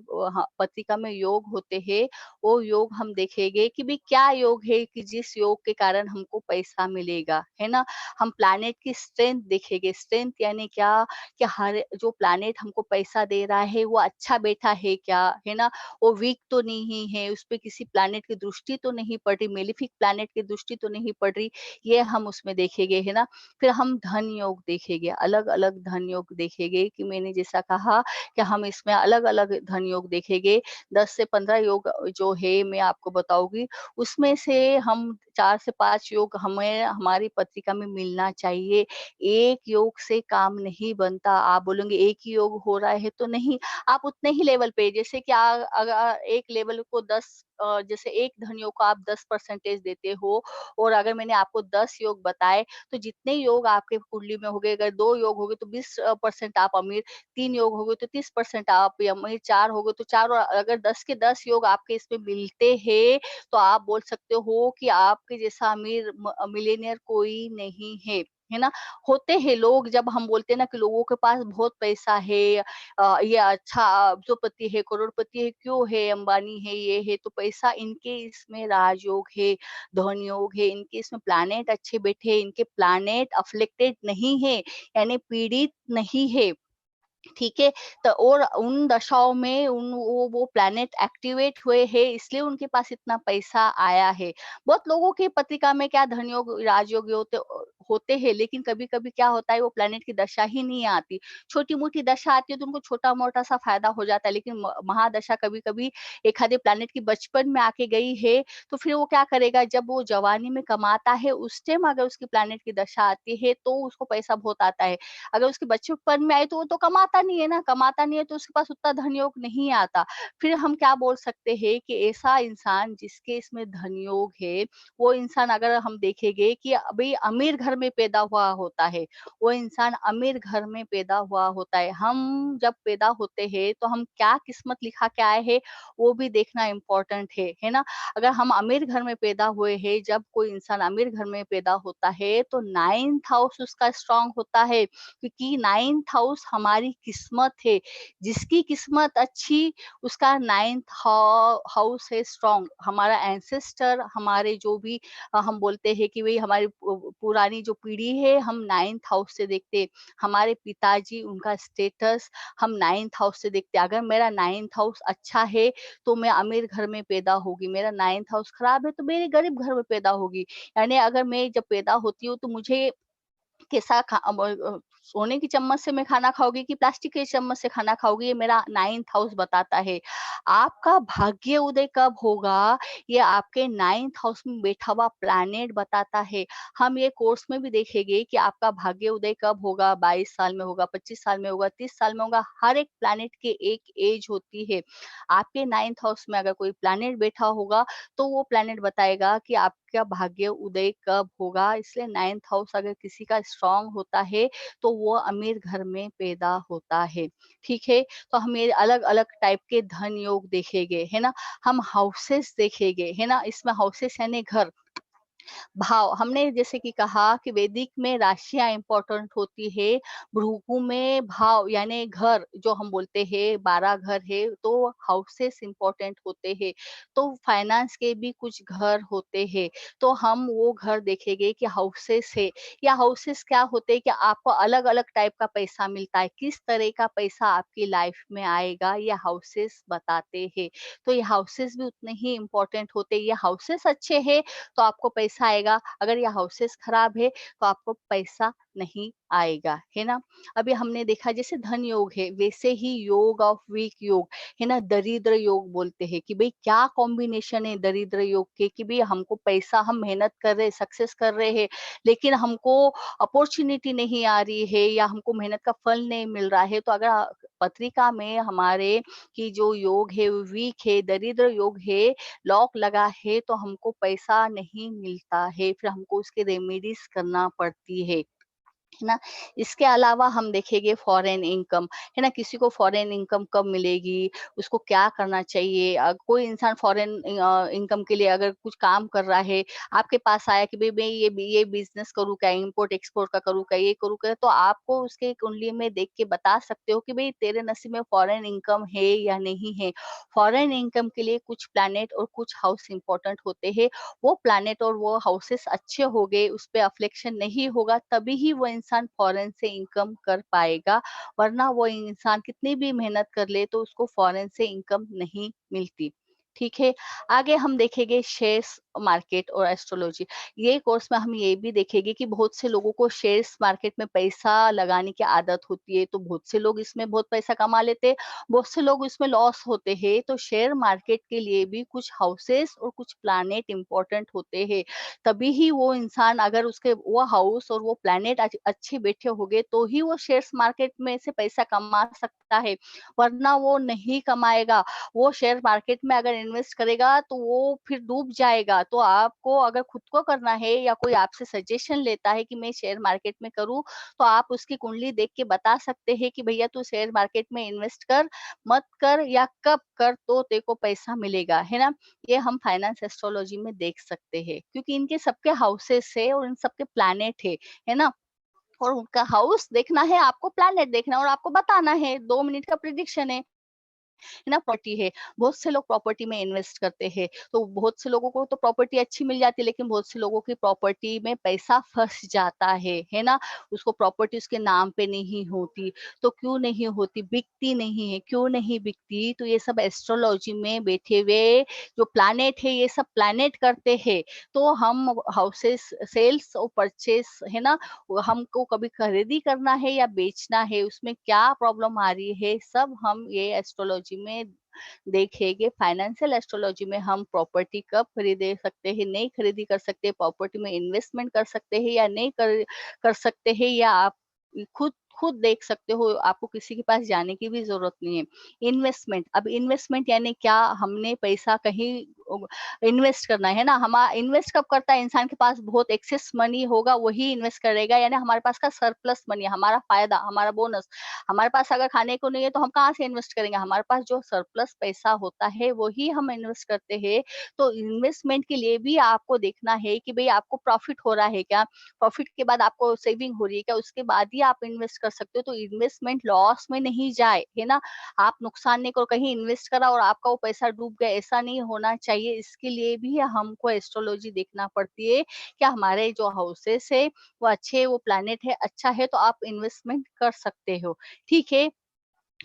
पत्रिका में योग होते हैं वो योग हम देखेंगे कि भाई क्या योग है कि जिस योग के कारण हमको पैसा मिलेगा, है ना। हम प्लैनेट की स्ट्रेंथ देखेंगे। स्ट्रेंथ यानी क्या, कि हर जो प्लैनेट हमको पैसा दे रहा है वो अच्छा बैठा है क्या, है ना। वो वीक तो नहीं है, उस पे किसी प्लैनेट की दृष्टि तो नहीं पड़ रही, मेलिफिक प्लैनेट की दृष्टि तो नहीं पड़ रही, ये हम उसमें देखेंगे, है ना। फिर हम धन योग देखेंगे, अलग अलग धन योग देखेंगे, कि मैंने जैसा कहा कि हम इसमें अलग अलग धन योग देखेंगे। 10 से 15 योग जो है मैं आपको बताऊंगी, उसमें से हम 4 से 5 योग हमें हमारी पत्रिका में मिलना चाहिए। एक योग से काम नहीं बनता। आप बोलेंगे एक ही योग हो रहा है तो नहीं, आप उतने ही लेवल पे, जैसे कि अगर एक लेवल को 10 जैसे एक धन योग को आप 10% देते हो, और अगर मैंने आपको 10 योग बताए, तो जितने योग आपके कुंडली में हो गए, अगर 2 योग हो गए तो 20% आप अमीर, 3 योग हो गए तो 30% आप अमीर, 4 हो गए तो 4, और अगर 10 के 10 योग आपके इसमें मिलते हैं, तो आप बोल सकते हो कि आपके जैसा अमीर मिलियनियर कोई नहीं है ना? होते हैं लोग, जब हम बोलते हैं ना कि लोगों के पास बहुत पैसा है, ये अच्छा अब्जोपति है, करोड़पति है, क्यों है, अंबानी है, ये है, तो पैसा इनके इसमें राजयोग है, धन योग है, इनके इसमें प्लैनेट अच्छे बैठे हैं, इनके प्लैनेट अफ्लिक्टेड नहीं है, यानी पीड़ित नहीं है। ठीक है? तो और उन दशाओं में उन वो प्लैनेट एक्टिवेट हुए हैं, इसलिए उनके पास इतना पैसा आया है। बहुत लोगों की पत्रिका में क्या धन योग, राजयोग होते हैं, लेकिन कभी-कभी क्या होता है, वो प्लैनेट की दशा ही नहीं आती। छोटी-मोटी दशा आती है तो उनको छोटा-मोटा सा फ़ायदा हो जाता है, लेकिन महादशा कभी-कभी एक आधे प्लैनेट की बचपन में आके गई है, तो फिर वो क्या करेगा, जब वो जवानी में कमाता है, उस टाइम अगर उसकी प्लैनेट की दशा आती है, तो उसको पैसा बहुत आता है। अगर उसके बचपन में आए तो वो तो कमाता नहीं है ना, कमाता नहीं है तो उसके पास उतना धन योग नहीं आता। फिर हम क्या बोल सकते हैं कि ऐसा इंसान जिसके इसमें धन योग है, वो इंसान अगर हम देखेंगे कि अभी अमीर घर में पैदा हुआ होता है, वो इंसान अमीर घर में पैदा हुआ होता है। हम जब पैदा होते हैं तो हम क्या किस्मत लिखा के आए हैं, वो भी देखना इम्पोर्टेंट है ना? अगर हम अमीर घर में पैदा हुए हैं, जब कोई इंसान अमीर घर में पैदा होता है, तो 9th हाउस उसका स्ट्रॉन्ग होता है, क्योंकि 9th हाउस हमारी किस्मत है। जिसकी किस्मत अच्छी, उसका 9th हाउस है स्ट्रॉन्ग। हमारा एंसेस्टर, हमारे जो भी हम बोलते हैं कि भई हमारी पुरानी जो पीढ़ी है, हम 9th हाउस से देखते हैं। हमारे पिताजी, उनका स्टेटस हम 9th हाउस से देखते हैं। अगर मेरा 9th हाउस अच्छा है, तो मैं अमीर घर में पैदा होगी। मेरा 9th हाउस खराब है, तो मेरे गरीब घर में पैदा होगी। यानी अगर मैं जब पैदा होती हूँ, तो मुझे कैसा सोने की चम्मच से मैं खाना खाओगी कि प्लास्टिक के चम्मच से खाना खाओगी, ये मेरा 9th हाउस बताता है। आपका भाग्य उदय कब होगा, ये आपके 9th हाउस में बैठा हुआ प्लैनेट बताता है। हम ये कोर्स में भी देखेंगे कि आपका भाग्य उदय कब होगा, 22 साल में होगा, 25 साल में होगा, 30 साल में होगा। हर एक प्लैनेट की एक एज होती है। आपके 9th हाउस में अगर कोई प्लैनेट बैठा होगा, तो वो प्लैनेट बताएगा कि आपका भाग्य उदय कब होगा। इसलिए 9th हाउस अगर किसी का स्ट्रॉन्ग होता है, तो वो अमीर घर में पैदा होता है। ठीक है? तो हम ये अलग-अलग टाइप के धन योग देखेंगे, है ना? हम हाउसेस देखेंगे, है ना? इसमें हाउसेस यानी घर। भाव हमने जैसे कि कहा कि वैदिक में राशियां इंपॉर्टेंट होती है, भृगु में भाव यानी घर जो हम बोलते हैं 12 घर है, तो हाउसेस इंपॉर्टेंट होते हैं। तो फाइनेंस के भी कुछ घर होते हैं, तो हम वो घर देखेंगे कि हाउसेस है, या हाउसेस क्या होते हैं कि आपको अलग अलग टाइप का पैसा मिलता है, किस तरह का पैसा आपकी लाइफ में आएगा, ये हाउसेस बताते हैं। तो ये हाउसेस भी उतने ही इंपॉर्टेंट होते हैं। ये हाउसेस अच्छे हैं तो आपको पैसा आएगा, अगर ये हाउसेस खराब है तो आपको पैसा नहीं आएगा, है ना? अभी हमने देखा जैसे धन योग है, वैसे ही योग ऑफ वीक योग, है ना? दरिद्र योग बोलते हैं कि भाई क्या कॉम्बिनेशन है दरिद्र योग के, कि भाई हमको पैसा, हम मेहनत कर रहे हैं, सक्सेस कर रहे हैं, लेकिन हमको अपॉर्चुनिटी नहीं आ रही है, या हमको मेहनत का फल नहीं मिल रहा है। तो अगर पत्रिका में हमारे की जो योग है वो वीक है, दरिद्र योग है, लॉक लगा है, तो हमको पैसा नहीं मिलता है, फिर हमको उसके रेमेडीज करना पड़ती है ना? इसके अलावा हम देखेंगे फॉरेन इनकम, है ना? किसी को फॉरेन इनकम कब मिलेगी, उसको क्या करना चाहिए? कोई इंसान फॉरेन इनकम के लिए अगर कुछ काम कर रहा है, आपके पास आया कि भई मैं ये बिज़नेस करूँ क्या? इम्पोर्ट एक्सपोर्ट का करूँ क्या? ये करूँ क्या? तो आपको उसके कुंडली में देख के बता सकते हो कि भई तेरे नसीब में फॉरेन इनकम है या नहीं है। फॉरेन इनकम के लिए कुछ प्लैनेट और कुछ हाउस इम्पोर्टेंट होते हैं। वो प्लैनेट और वो हाउसेस अच्छे हो गए, उस पे अफ्लिक्शन नहीं होगा, तभी ही वो इंसान फॉरेन से इनकम कर पाएगा, वरना वो इंसान कितनी भी मेहनत कर ले तो उसको फॉरेन से इनकम नहीं मिलती। ठीक है। आगे हम देखेंगे शेयर्स मार्केट और एस्ट्रोलॉजी। ये कोर्स में हम ये भी देखेंगे कि बहुत से लोगों को शेयर्स मार्केट में पैसा लगाने की आदत होती है, तो बहुत से लोग इसमें बहुत पैसा कमा लेते हैं, बहुत से लोग इसमें लॉस होते हैं। तो शेयर मार्केट के लिए भी कुछ हाउसेस और कुछ प्लैनेट इंपॉर्टेंट होते हैं, तभी ही वो इंसान, अगर उसके वो हाउस और वो प्लैनेट अच्छे बैठे होंगे तो ही वो शेयर्स मार्केट में से पैसा कमा सकता है, वरना वो नहीं कमाएगा। वो शेयर मार्केट में अगर इन्वेस्ट करेगा तो वो फिर डूब जाएगा। तो आपको अगर खुद को करना है या कोई आपसे सजेशन लेता है कि मैं शेयर मार्केट में करूं, तो आप उसकी कुंडली देख के बता सकते हैं कि भैया तू शेयर मार्केट में इन्वेस्ट कर, मत कर, या कब कर तो तेरे को पैसा मिलेगा, है ना। ये हम फाइनेंस एस्ट्रोलॉजी में देख सकते हैं, क्योंकि इनके सबके हाउसेस है और इन सबके प्लैनेट है ना। और उनका हाउस देखना है आपको, प्लैनेट देखना है और आपको बताना है, 2 मिनट का प्रिडिक्शन है ना। प्रॉपर्टी है, बहुत से लोग प्रॉपर्टी में इन्वेस्ट करते हैं, तो बहुत से लोगों को तो प्रॉपर्टी अच्छी मिल जाती है, लेकिन बहुत से लोगों की प्रॉपर्टी में पैसा फंस जाता है ना। उसको प्रॉपर्टी उसके नाम पे नहीं होती, तो क्यों नहीं होती, बिकती नहीं है, क्यों नहीं बिकती, तो ये सब एस्ट्रोलॉजी में बैठे हुए जो प्लैनेट है, ये सब प्लैनेट करते हैं। तो हम हाउसेस सेल्स और परचेस है ना, हमको कभी खरीदी करना है या बेचना है, उसमें क्या प्रॉब्लम आ रही है, सब हम ये एस्ट्रोलॉजी में देखेंगे। फाइनेंशियल एस्ट्रोलॉजी में हम प्रॉपर्टी कब खरीदे सकते हैं, नहीं खरीदी कर सकते, प्रॉपर्टी में इन्वेस्टमेंट कर सकते हैं या नहीं कर सकते हैं, या आप खुद खुद देख सकते हो, आपको किसी के पास जाने की भी जरूरत नहीं है। इन्वेस्टमेंट, अब इन्वेस्टमेंट यानी क्या, हमने पैसा कहीं इन्वेस्ट करना है ना। हम इन्वेस्ट कब करता है, इंसान के पास बहुत एक्सेस मनी होगा वही इन्वेस्ट करेगा, यानी हमारे पास का सरप्लस मनी, हमारा फायदा, हमारा बोनस। हमारे पास अगर खाने को नहीं है तो हम कहाँ से इन्वेस्ट करेंगे, हमारे पास जो सरप्लस पैसा होता है वही हम इन्वेस्ट करते हैं। तो इन्वेस्टमेंट के लिए भी आपको देखना है कि भाई आपको प्रॉफिट हो रहा है क्या, प्रॉफिट के बाद आपको सेविंग हो रही है क्या, उसके बाद ही आप इन्वेस्ट कर सकते हो। तो इन्वेस्टमेंट लॉस में नहीं जाए, है ना। आप नुकसान नहीं करो, कहीं इन्वेस्ट करा और आपका वो पैसा डूब गया, ऐसा नहीं होना चाहिए। इसके लिए भी हमको एस्ट्रोलॉजी देखना पड़ती है कि हमारे जो हाउसेस है वो अच्छे, वो प्लैनेट है अच्छा है, तो आप इन्वेस्टमेंट कर सकते हो, ठीक है।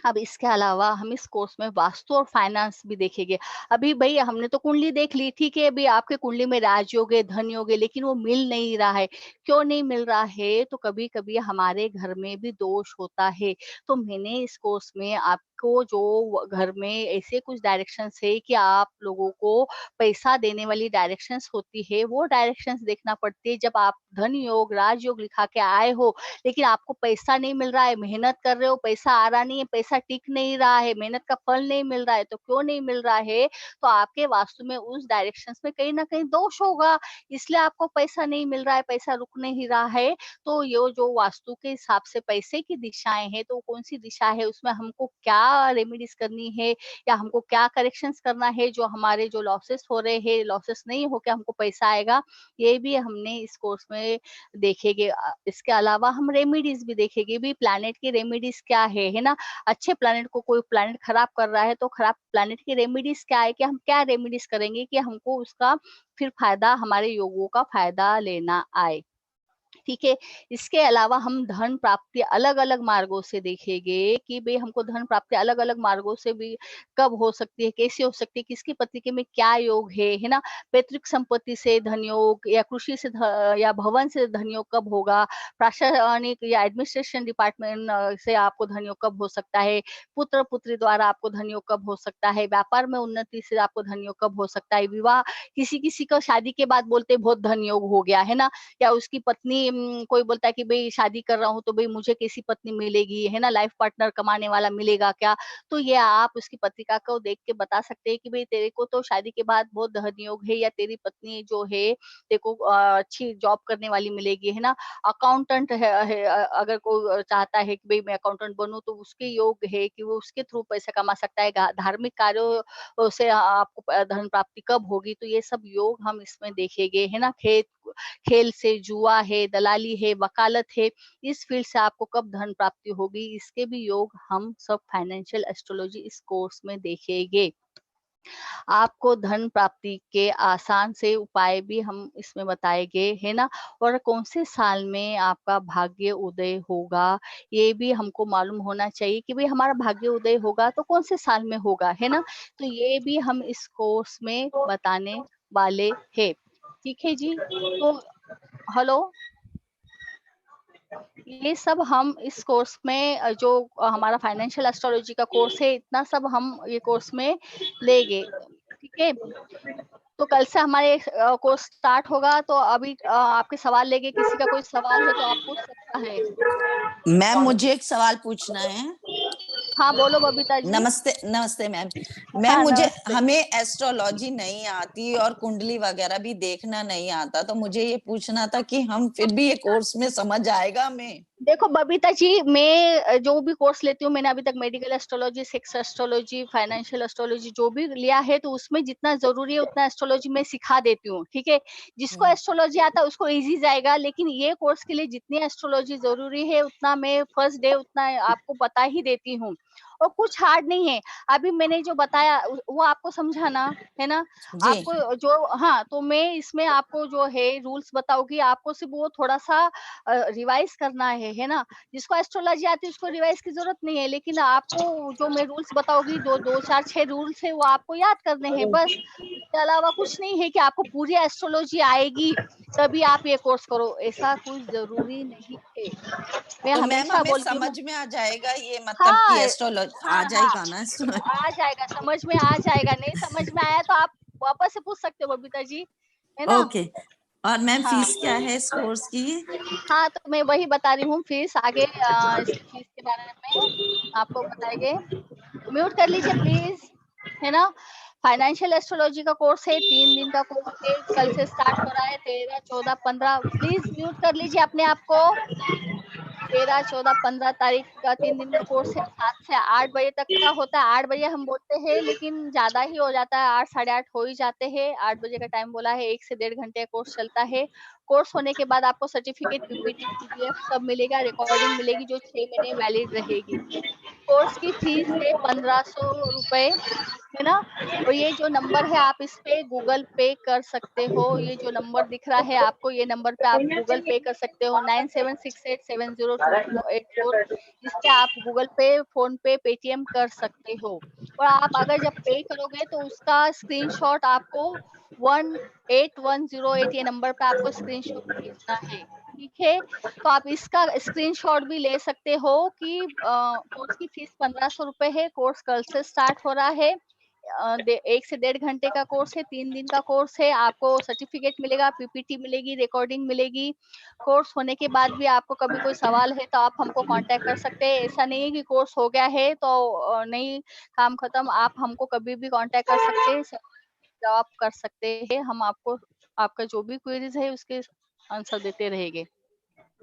अब इसके अलावा हम इस कोर्स में वास्तु और फाइनेंस भी देखेंगे। अभी भाई हमने तो कुंडली देख ली, ठीक है, अभी आपके कुंडली में राजयोग है, धन योग है, लेकिन वो मिल नहीं रहा है। क्यों नहीं मिल रहा है, तो कभी कभी हमारे घर में भी दोष होता है। तो मैंने इस कोर्स में आपको जो घर में ऐसे कुछ डायरेक्शंस है कि आप लोगों को पैसा देने वाली डायरेक्शंस होती है, वो डायरेक्शंस देखना पड़ती है। जब आप धन योग, राजयोग लिखा के आए हो, लेकिन आपको पैसा नहीं मिल रहा है, मेहनत कर रहे हो, पैसा आ रहा नहीं है, पैसा टिक नहीं रहा है, मेहनत का फल नहीं मिल रहा है, तो क्यों नहीं मिल रहा है, तो आपके वास्तु में उस डायरेक्शंस में कहीं ना कहीं दोष होगा, इसलिए आपको पैसा नहीं मिल रहा है, पैसा रुक नहीं रहा है। तो ये जो वास्तु के हिसाब से पैसे की दिशाएं हैं, तो कौन सी दिशा है, उसमें हमको क्या रेमेडीज करनी है, या हमको क्या करेक्शंस करना है, जो हमारे जो लॉसेस हो रहे हैं, लॉसेस नहीं हो के हमको पैसा आएगा, ये भी हमने इस कोर्स में देखेंगे। इसके अलावा हम रेमेडीज भी देखेंगे, भी प्लैनेट की रेमेडीज क्या है ना। अच्छे प्लैनेट को कोई प्लैनेट खराब कर रहा है, तो खराब प्लैनेट की रेमेडीज क्या है, कि हम क्या रेमेडीज करेंगे कि हमको उसका फिर फायदा, हमारे योगों का फायदा लेना आए, ठीक है। इसके अलावा हम धन प्राप्ति अलग अलग मार्गों से देखेंगे कि भाई हमको धन प्राप्ति अलग अलग मार्गों से भी कब हो सकती है, कैसे हो सकती है, किसकी पत्रिका में क्या योग है ना। पैतृक संपत्ति से धन योग, या कृषि से या भवन से धन योग कब होगा, प्रशासनिक या एडमिनिस्ट्रेशन डिपार्टमेंट से आपको धन योग कब हो सकता है, पुत्र पुत्री द्वारा आपको धन योग कब हो सकता है, व्यापार में उन्नति से आपको धन योग कब हो सकता है, विवाह, किसी किसी को शादी के बाद बोलते बहुत धन योग हो गया है ना, या उसकी पत्नी कोई बोलता है कि भाई शादी कर रहा हूँ तो भाई मुझे कैसी पत्नी मिलेगी, है ना, लाइफ पार्टनर कमाने वाला मिलेगा क्या। तो ये आप उसकी पत्रिका को देख के बता सकते हैं कि भाई तेरे को तो शादी के बाद बहुत धन योग है, या तेरी पत्नी जो है तेरे को अच्छी जॉब करने वाली मिलेगी, है ना। अकाउंटेंट है, अगर कोई चाहता है कि भाई मैं अकाउंटेंट बनूं, तो उसके योग है कि वो उसके थ्रू पैसा कमा सकता है। धार्मिक कार्यों से आपको धन प्राप्ति कब होगी, तो ये सब योग हम इसमें देखेंगे, है ना। खेल से, जुआ है, दलाली है, वकालत है, इस फील्ड से आपको कब धन प्राप्ति होगी, इसके भी योग हम सब फाइनेंशियल एस्ट्रोलॉजी इस कोर्स में देखेंगे। आपको धन प्राप्ति के आसान से उपाय भी हम इसमें बताएंगे, है ना। और कौन से साल में आपका भाग्य उदय होगा, ये भी हमको मालूम होना चाहिए कि भाई हमारा भाग्य उदय होगा तो कौन से साल में होगा, है ना। तो ये भी हम इस कोर्स में बताने वाले हैं। ठीक है जी। तो हेलो, ये सब हम इस कोर्स में जो हमारा फाइनेंशियल एस्ट्रोलॉजी का कोर्स है, इतना सब हम ये कोर्स में लेंगे। ठीक है। तो कल से हमारे कोर्स स्टार्ट होगा। तो अभी आपके सवाल लेंगे, किसी का कोई सवाल है तो आप पूछ सकता है। मैम मुझे एक सवाल पूछना है। हाँ बोलो बबीता जी। नमस्ते नमस्ते मैम। मैम हाँ, मुझे नमस्ते। हमें एस्ट्रोलॉजी नहीं आती और कुंडली वगैरह भी देखना नहीं आता, तो मुझे ये पूछना था कि हम फिर भी ये कोर्स में समझ आएगा हमें? देखो बबीता जी, मैं जो भी कोर्स लेती हूँ, मैंने अभी तक medical astrology, sex astrology, financial astrology जो भी लिया है, तो उसमें जितना जरूरी है उतना एस्ट्रोलॉजी मैं सिखा देती हूँ। ठीक है। जिसको एस्ट्रोलॉजी आता है उसको इजी जाएगा, लेकिन ये कोर्स के लिए जितनी एस्ट्रोलॉजी जरूरी है उतना मैं फर्स्ट डे उतना आपको बता ही देती हूँ। और कुछ हार्ड नहीं है। अभी मैंने जो बताया वो आपको समझाना है ना। जी। आपको जो, हाँ, तो मैं इसमें आपको जो है रूल्स बताऊंगी, आपको सिर्फ वो थोड़ा सा रिवाइज करना है ना। जिसको एस्ट्रोलॉजी आती है उसको रिवाइज की जरूरत नहीं है, लेकिन आपको जो मैं रूल्स बताऊंगी, 2 4 6 रूल्स है, वो आपको याद करने हैं बस। इसके अलावा कुछ नहीं है कि आपको पूरी एस्ट्रोलॉजी आएगी तभी आप ये कोर्स करो, ऐसा कुछ जरूरी नहीं है। मैं तो मैम हमेशा हमें बोलती हूँ। समझ में आ जाएगा ये, मतलब कि हाँ, एस्ट्रोलॉजी आ हाँ, जाएगा ना? आ जाएगा, समझ में आ जाएगा। नहीं समझ में आया तो आप वापस से पूछ सकते हो बबीता जी, है ना। ओके। और मैम हाँ, फीस क्या है इस कोर्स की? हाँ, तो मैं वही बता रही हूँ फीस आगे, इसकी फीस के बारे में आपको बताएंगे। म्यूट कर लीजिए प्लीज, है ना। फाइनेंशियल एस्ट्रोलॉजी का कोर्स है, 3 दिन का कोर्स है, कल से स्टार्ट हो रहा है, 13 14 15। प्लीज म्यूट कर लीजिए अपने आप को। 13 14 15 तारीख का 3 दिन का कोर्स है। 7 से 8 बजे तक का होता है। 8 बजे हम बोलते हैं, लेकिन ज्यादा ही हो जाता है, 8 साढ़े 8 हो ही जाते हैं। 8 बजे का टाइम बोला है। 1 से 1.5 घंटे का कोर्स चलता है। कोर्स होने के बाद आपको सर्टिफिकेट, पीपीटी, पीडीएफ सब मिलेगा, रिकॉर्डिंग मिलेगी जो 6 महीने वैलिड रहेगी। कोर्स की फीस है 1500 रुपए, है ना। और ये जो नंबर है आप इस पे गूगल पे कर सकते हो। ये जो नंबर दिख रहा है आपको, ये नंबर पे आप गूगल पे कर सकते हो, 9768702284। इस पे आप गूगल पे, फोन पे, पेटीएम कर सकते हो। और आप अगर जब पे करोगे तो उसका स्क्रीनशॉट आपको 18108 ये नंबर पे आपको स्क्रीनशॉट भेजना है। ठीक है। तो आप इसका स्क्रीनशॉट भी ले सकते हो कि कोर्स की फीस 1500 रुपए है। कोर्स कल से स्टार्ट हो रहा है। 1 से 1.5 घंटे का कोर्स है, 3 दिन का कोर्स है। आपको सर्टिफिकेट मिलेगा, पीपीटी मिलेगी, रिकॉर्डिंग मिलेगी। कोर्स होने के बाद भी आपको कभी कोई सवाल है तो आप हमको कांटेक्ट कर सकते हैं। ऐसा नहीं है कि कोर्स हो गया है तो नहीं, काम खत्म। आप हमको कभी भी कांटेक्ट कर सकते हैं, जवाब कर सकते हैं। हम आपको आपका जो भी क्वेरीज है उसके आंसर देते रहेंगे।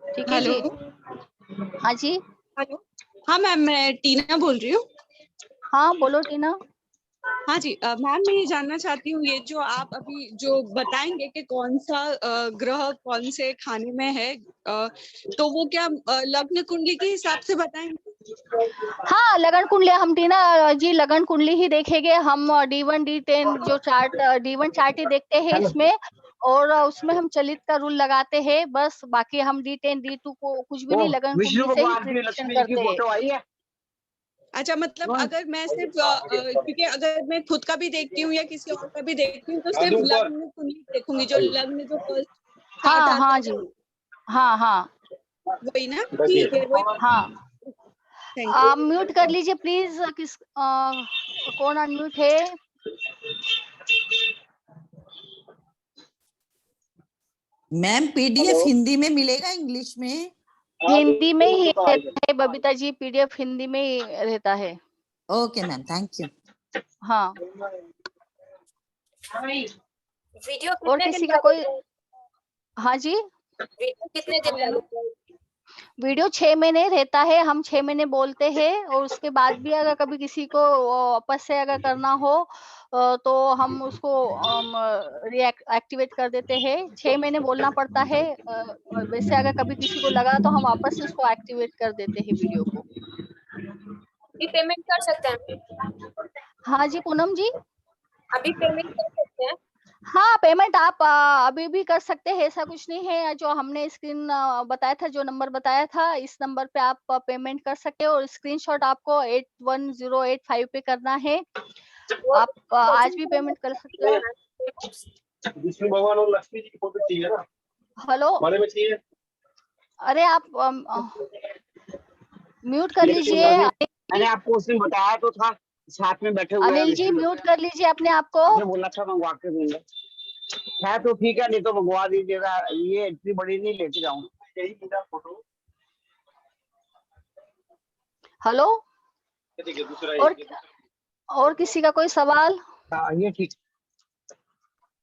ठीक है जी। हाँ जी। हेलो। हाँ मैम, मैं टीना बोल रही हूँ। हाँ बोलो टीना। हाँ जी मैम, मैं ये जानना चाहती हूँ, ये जो आप अभी जो बताएंगे कि कौन सा ग्रह कौन से खाने में है, तो वो क्या लग्न कुंडली के हिसाब से बताएंगे? हाँ, लगन कुंडली हम टीना जी लगन कुंडली ही देखेंगे हम। D1 D10 जो चार्ट, D1 चार्ट ही देखते हैं इसमें। और उसमें हम चलित का रूल लगाते हैं बस। बाकी हम D10 D2 को कुछ भी नहीं, लगन विष्णु कुंडली से ही भगवान की प्रिडिक्शन लक्ष्मी जी की करते हैं। फोटो आई है। अच्छा, मतलब अगर मैं सिर्फ क्योंकि अगर मैं खुद का भी देखती हूँ या किसी और का भी देखती हूँ तो सिर्फ लग्न कुंडली देखूंगी, जो लग्न जो फर्स्ट हाँ, चार्ट आता हाँ है जी, हाँ, हाँ, वही ना? ठीक है, वही। हाँ। थैंक आप यू। म्यूट कर लीजिए प्लीज। कौन अनम्यूट है? मैम पीडीएफ हिंदी में मिलेगा, इंग्लिश में? हिंदी में ही है बबीता जी, पीडीएफ हिंदी में ही रहता है। Okay ma'am, thank you. हाँ। वीडियो और कितने दिन किसी का का कोई? होता है? हाँ जी। वीडियो कितने दिन का होता है? वीडियो 6 महीने रहता है। हम 6 महीने बोलते हैं और उसके बाद भी अगर कभी किसी को वापस से अगर करना हो तो हम उसको एक्टिवेट कर देते हैं। 6 महीने बोलना पड़ता है। और वैसे अगर कभी किसी को लगा तो हम वापस से उसको एक्टिवेट कर देते हैं वीडियो को। पेमेंट कर सकते हैं? हाँ जी पूनम जी। अभी पेमेंट कर सकते हैं? हाँ, पेमेंट आप अभी भी कर सकते हैं, ऐसा कुछ नहीं है। जो हमने स्क्रीन बताया था, जो नंबर बताया था, इस नंबर पे आप पेमेंट कर सकते हो और स्क्रीनशॉट आपको 81085 पे करना है। आप आज भी पेमेंट कर सकते हो। विष्णु भगवान और लक्ष्मी जी की फोटो चाहिए ना? हेलो, बड़े में चाहिए? अरे आप म्यूट कर लीजिए। अरे आपको उस दिन बताया तो था, साथ में बैठे हुए अनिल जी, म्यूट कर लीजिए अपने आप को। आपने बोला था मंगवा के दूंगा। है तो ठीक है, नहीं तो मंगवा दीजिएगा। ये इतनी बड़ी नहीं लेके जाऊंगा। यही मेरा फोटो। हेलो, ठीक है, दूसरा और किसी का कोई सवाल? हाँ, ये ठीक।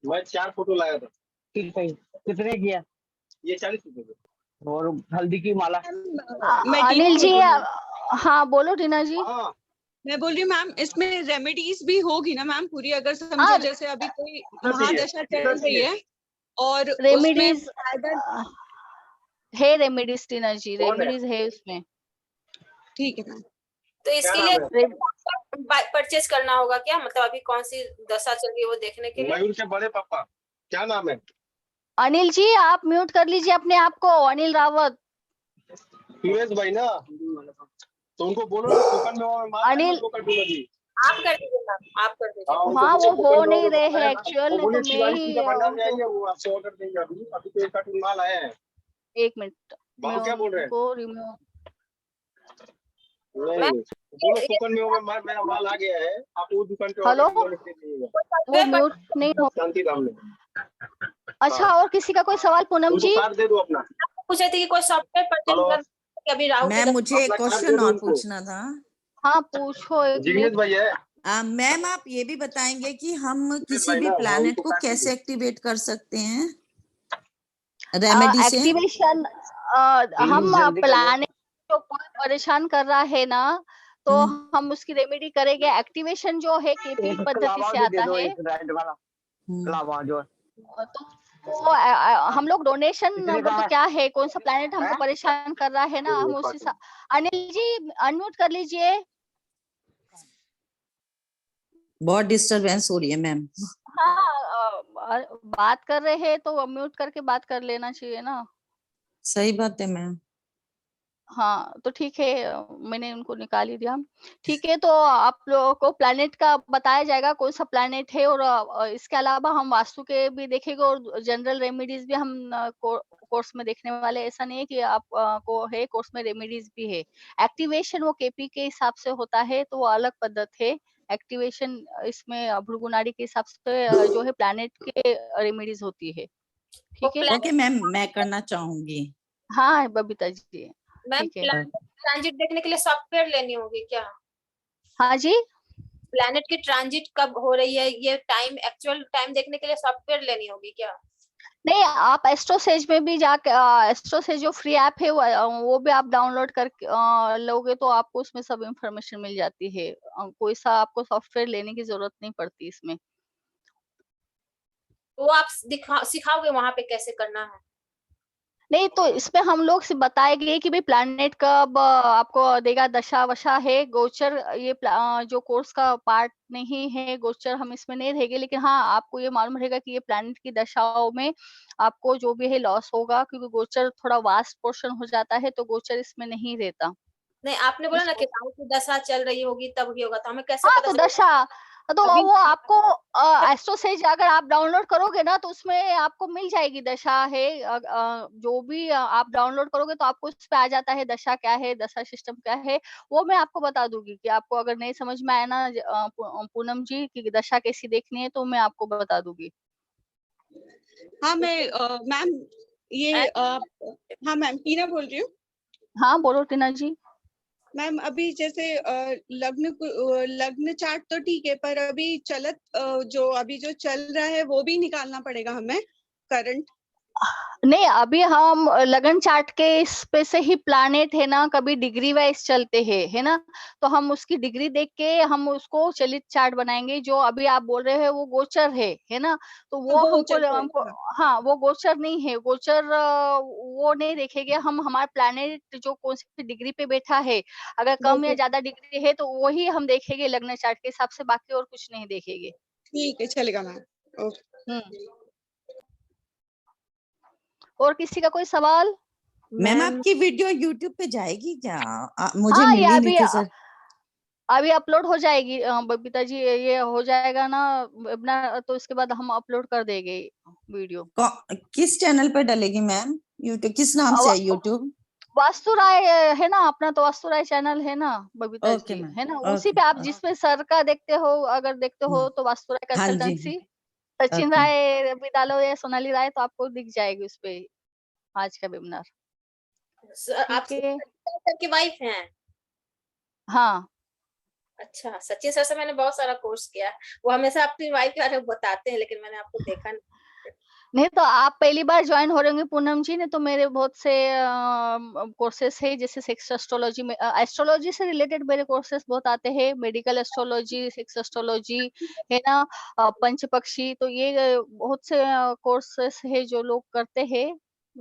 मैं 4 फोटो लाया था। ठीक है, कितने किया? ये 40 रुपए। और हल्दी की माला? अनिल जी, हाँ बोलो टीना जी। मैं बोल रही हूँ मैम, इसमें रेमेडीज भी होगी ना मैम पूरी? अगर समझो जैसे अभी कोई महादशा चल रही है और रेमेडीज है, रेमेडीज टीना जी, रेमेडीज है उसमें। ठीक है मैम। तो इसके लिए परचेज करना होगा क्या? मतलब अभी कौन सी दशा चल रही है वो देखने के लिए? मयूर के बड़े पापा क्या नाम है? अनिल जी, आप म्यूट कर लीजिए अपने आप को। अनिल रावत। सुरेश भाई ना, तो उनको बोलो ना टोकन में अनिल, आप कर दीजिए मैम, आप कर दीजिए। हाँ, वो हो नहीं रहे हैं एक्चुअल, नहीं तो मैं ही वो आपसे ऑर्डर देंगे। अभी तो 1 कार्टून माल आया है। 1 मिनट, बाबू क्या बोल रहे हैं? को रिमूव बोलो टोकन में मेरा माल आ गया है, आप वो दुकान पे हेलो, वो म्यूट नहीं हो। शांति धाम में। अच्छा, और किसी का कोई सवाल? पूनम जी दे दो अपना। पूछ रही थी कि कोई सॉफ्टवेयर परचेज कर अभी राहुल मैम, मुझे एक क्वेश्चन और पूछना था। हाँ, पूछो। जिग्नेश भाई है। मैम, आप ये भी बताएंगे कि हम किसी भी प्लैनेट को कैसे एक्टिवेट कर सकते हैं रेमेडी से? एक्टिवेशन हम प्लानिंग जो कोई परेशान कर रहा है ना, तो हम उसकी रेमेडी करेंगे। एक्टिवेशन जो है केपी पद्धति से आता है। तो हम लोग डोनेशन मतलब क्या है, कौन सा प्लैनेट हमको परेशान कर रहा है ना, हम उसी अनिल जी अनम्यूट कर लीजिए। बहुत डिस्टरबेंस हो रही है मैम। हाँ, बात कर रहे हैं तो म्यूट करके बात कर लेना चाहिए ना। सही बात है मैम। हाँ, तो ठीक है, मैंने उनको निकाल ही दिया। ठीक है, तो आप लोगों को प्लैनेट का बताया जाएगा कौन सा प्लैनेट है, और इसके अलावा हम वास्तु के भी देखेंगे और जनरल रेमेडीज भी हम कोर्स में देखने वाले। ऐसा नहीं है कि आप को है, कोर्स में रेमेडीज भी है। एक्टिवेशन वो केपी के हिसाब से होता है, तो वो अलग पद्धति है। एक्टिवेशन इसमें भृगुनाड़ी के हिसाब से जो है प्लैनेट के रेमेडीज होती है। ठीक है, ओके मैम, मैं करना चाहूंगी। हाँ बबीता जी, मैम, ट्रांजिट देखने के लिए सॉफ्टवेयर लेनी होगी क्या? हाँ जी, प्लैनेट की ट्रांजिट कब हो रही है, ये टाइम, एक्चुअल टाइम देखने के लिए सॉफ्टवेयर लेनी होगी क्या? नहीं, आप एस्ट्रोसेज में भी जाके एस्ट्रोसेज जो फ्री ऐप है वो भी आप डाउनलोड करके लोगे तो आपको उसमें सब इंफॉर्मेशन मिल जाती है। कोई सा आपको सॉफ्टवेयर लेने की जरूरत नहीं पड़ती इसमें। वो आप सिखाओगे वहां पे कैसे करना है? नहीं, तो इसमें हम लोग से बताएंगे कि भाई प्लैनेट कब आपको देगा, दशा वशा है, गोचर ये जो कोर्स का पार्ट नहीं है, गोचर हम इसमें नहीं रहेंगे। लेकिन हाँ, आपको ये मालूम रहेगा कि ये प्लैनेट की दशाओं में आपको जो भी है लॉस होगा, क्योंकि गोचर थोड़ा वास्ट पोर्शन हो जाता है, तो गोचर इसमें नहीं रहता। नहीं, आपने बोला ना कि राहु की दशा चल रही होगी तब ही होगा, तो हमें कैसे हाँ, पता तो दशा तो वो आपको एस्ट्रोसेज अगर आप डाउनलोड करोगे ना, तो उसमें आपको मिल जाएगी दशा है। जो भी आप डाउनलोड करोगे तो आपको उस पे आ जाता है दशा क्या है, दशा सिस्टम क्या है, वो मैं आपको बता दूंगी। कि आपको अगर नहीं समझ में आया ना पूनम जी कि दशा कैसी देखनी है, तो मैं आपको बता दूंगी। हाँ, मैं मैम ये हाँ मैम, टीना बोल रही हूँ। हाँ बोलो टीना जी। मैम, अभी जैसे लग्न चार्ट तो ठीक है, पर अभी चलत जो अभी जो चल रहा है वो भी निकालना पड़ेगा हमें, करंट? नहीं, अभी हम लगन चार्ट के इस पे से ही प्लैनेट है ना, कभी डिग्री वाइज चलते हैं, है ना, तो हम उसकी डिग्री देख के हम उसको चलित चार्ट बनाएंगे। जो अभी आप बोल रहे हैं वो गोचर है ना, तो वो हमको हाँ, वो गोचर नहीं है। गोचर वो नहीं देखेंगे हम, हमारा प्लैनेट जो कौन सी डिग्री पे बैठा है, अगर कम या ज्यादा डिग्री है तो वही हम देखेंगे लग्न चार्ट के हिसाब से, बाकी और कुछ नहीं देखेंगे। ठीक है, चलेगा मैम। ओके। और किसी का कोई सवाल? मैम आपकी वीडियो यूट्यूब पे जाएगी क्या? मुझे हाँ, मिली नहीं थी सर। अभी अपलोड हो जाएगी बबीता जी, ये हो जाएगा ना वेबिनार, तो इसके बाद हम अपलोड कर देंगे वीडियो। किस चैनल पे डलेगी मैम? यूट्यूब किस नाम से है यूट्यूब? वास्तु राय है ना अपना, तो वास्तु राय चैनल है ना बबीता ओके जी, मैम, है ना, ओके, उसी पे आप जिसपे सर का देखते हो, अगर देखते हो तो वास्तु राय हाँ जी, कंसल्टेंसी, सचिन ओके। राय विद्यालय या सोनाली राय, तो आपको दिख जाएगी उस पे आज का वेबिनार। आप ठीक है। सर की वाइफ हैं? हाँ। अच्छा, सचिन सर से मैंने बहुत सारा कोर्स किया है, वो हमेशा अपनी वाइफ के बारे में बताते हैं, लेकिन मैंने आपको देखा नहीं तो आप पहली बार ज्वाइन हो रहे होंगे पूनम जी ने, तो मेरे बहुत से कोर्सेस है, जैसे सेक्स एस्ट्रोलॉजी में, एस्ट्रोलॉजी से रिलेटेड मेरे कोर्सेस बहुत आते हैं, मेडिकल एस्ट्रोलॉजी, सेक्स एस्ट्रोलॉजी, है ना, पंच पक्षी, तो ये बहुत से कोर्सेस है जो लोग करते हैं,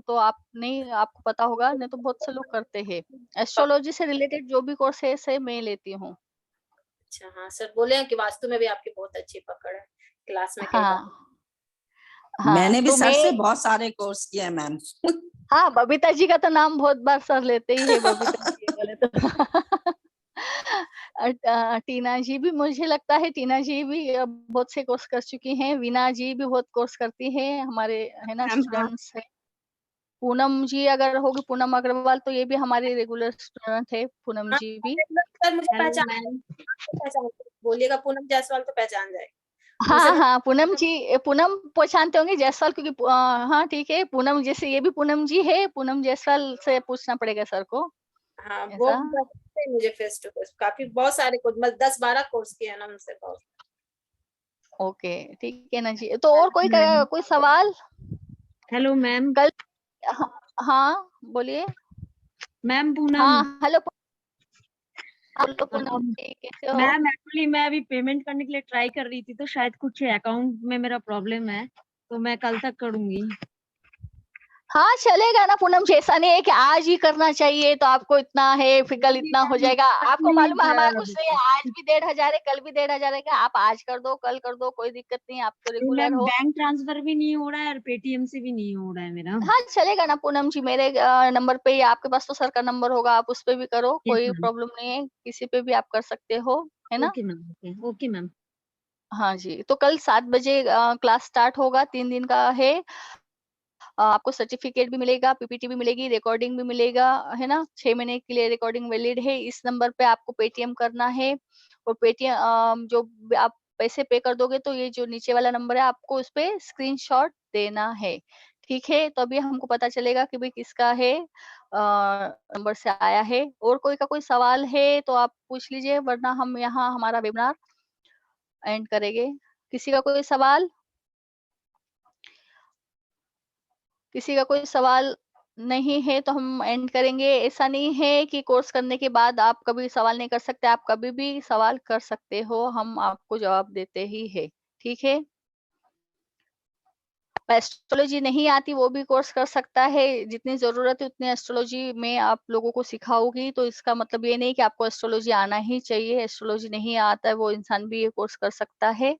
तो आप नहीं, आपको पता होगा, नहीं तो बहुत से लोग करते हैं। एस्ट्रोलॉजी से रिलेटेड जो भी कोर्सेस है मैं लेती हूँ। अच्छा, हाँ सर बोले हैं कि वास्तु में भी आपकी बहुत अच्छी पकड़ है, क्लास में कई बार। हाँ, मैंने भी तो सर से बहुत सारे कोर्स किए मैम। हाँ, बबीता जी का तो नाम बहुत बार सर लेते ही है, बबीता जी बोले तो। टीना जी भी, मुझे लगता है टीना जी भी बहुत से कोर्स कर चुकी हैं, वीना जी भी बहुत कोर्स करती हैं, हमारे है ना स्टूडेंट्स है। पूनम जी अगर होगी, पूनम अग्रवाल, तो ये भी हमारी रेगुलर स्टूडेंट है, पूनम जी भी। सर मुझे पहचान बोलिएगा, पूनम जायसवाल तो पहचान जाए। हाँ हाँ, पूनम जी, पूनम पहचानते होंगे, जायसवाल, क्योंकि हाँ ठीक है, पूनम जैसे ये भी पूनम जी है, पूनम जायसवाल से पूछना पड़ेगा सर को। हाँ, वो मुझे फेस टू फेस काफी बहुत सारे कोर्स, मतलब 10-12 कोर्स किए ना उनसे बहुत। ओके, ठीक है ना जी। तो और कोई सवाल? Hello ma'am. कल हाँ बोलिए मैम पूनम। हाँ हेलो पूनम, कैसे हो? मैम एक्चुअली मैं अभी पेमेंट करने के लिए ट्राई कर रही थी, तो शायद कुछ अकाउंट में मेरा प्रॉब्लम है, तो मैं कल तक करूंगी। हाँ चलेगा ना पूनम जी, ऐसा नहीं है कि आज ही करना चाहिए, तो आपको इतना है, फिर कल इतना हो जाएगा। आपको मालूम है हमारा कुछ नहीं है, आज भी 1,500 है, कल भी 1,500 है, आप आज कर दो, कल कर दो, कोई दिक्कत नहीं है, आप तो रेगुलर हो। बैंक ट्रांसफर भी नहीं हो रहा है और पेटीएम से भी नहीं हो रहा है मेरा। हाँ चलेगा ना पूनम जी, मेरे नंबर पे, आपके पास तो सर का नंबर होगा, आप उस पे भी करो, कोई प्रॉब्लम नहीं है, किसी पे भी आप कर सकते हो, है ना। Okay ma'am, okay ma'am. हाँ जी, तो कल 7 बजे क्लास स्टार्ट होगा, 3 दिन का है। आपको सर्टिफिकेट भी मिलेगा, पीपीटी भी मिलेगी, रिकॉर्डिंग भी मिलेगा, है ना, 6 महीने के लिए रिकॉर्डिंग वैलिड है। इस नंबर पे आपको पेटीएम करना है, और पेटीएम जो आप पैसे पे कर दोगे, तो ये जो नीचे वाला नंबर है, आपको उस पे स्क्रीनशॉट देना है, ठीक है। तो अभी हमको पता चलेगा कि भाई किसका है नंबर से आया है। और कोई का कोई सवाल है तो आप पूछ लीजिए, वरना हम यहाँ हमारा वेबिनार एंड करेंगे। किसी का कोई सवाल? किसी का कोई सवाल नहीं है तो हम एंड करेंगे। ऐसा नहीं है कि कोर्स करने के बाद आप कभी सवाल नहीं कर सकते, आप कभी भी सवाल कर सकते हो, हम आपको जवाब देते ही है, ठीक है। एस्ट्रोलॉजी नहीं आती वो भी कोर्स कर सकता है, जितनी जरूरत है उतनी एस्ट्रोलॉजी में आप लोगों को सिखाऊंगी, तो इसका मतलब ये नहीं कि आपको एस्ट्रोलॉजी आना ही चाहिए। एस्ट्रोलॉजी नहीं आता है वो इंसान भी ये कोर्स कर सकता है,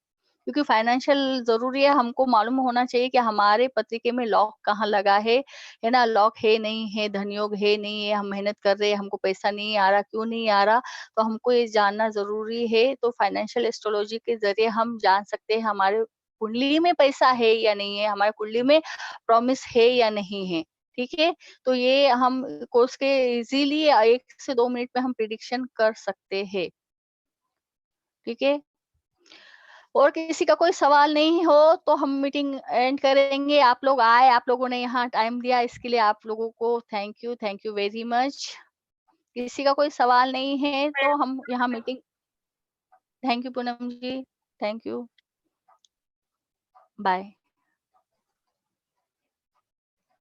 क्योंकि फाइनेंशियल जरूरी है, हमको मालूम होना चाहिए कि हमारे पत्रिके में लॉक कहाँ लगा है ना, लॉक है नहीं है, धनयोग है नहीं है, हम मेहनत कर रहे हैं, हमको पैसा नहीं आ रहा, क्यों नहीं आ रहा, तो हमको ये जानना जरूरी है। तो फाइनेंशियल एस्ट्रोलॉजी के जरिए हम जान सकते हैं हमारे कुंडली में पैसा है या नहीं है, हमारे कुंडली में प्रॉमिस है या नहीं है, ठीक है। तो ये हम कोर्स के इजीली 1 से 2 मिनट में हम प्रिडिक्शन कर सकते हैं, ठीक है। और किसी का कोई सवाल नहीं हो तो हम मीटिंग एंड करेंगे। आप लोग आए, आप लोगों ने यहाँ टाइम दिया, इसके लिए आप लोगों को थैंक यू वेरी मच। किसी का कोई सवाल नहीं है तो हम यहाँ meeting, thank you Poonam ji, thank you, bye.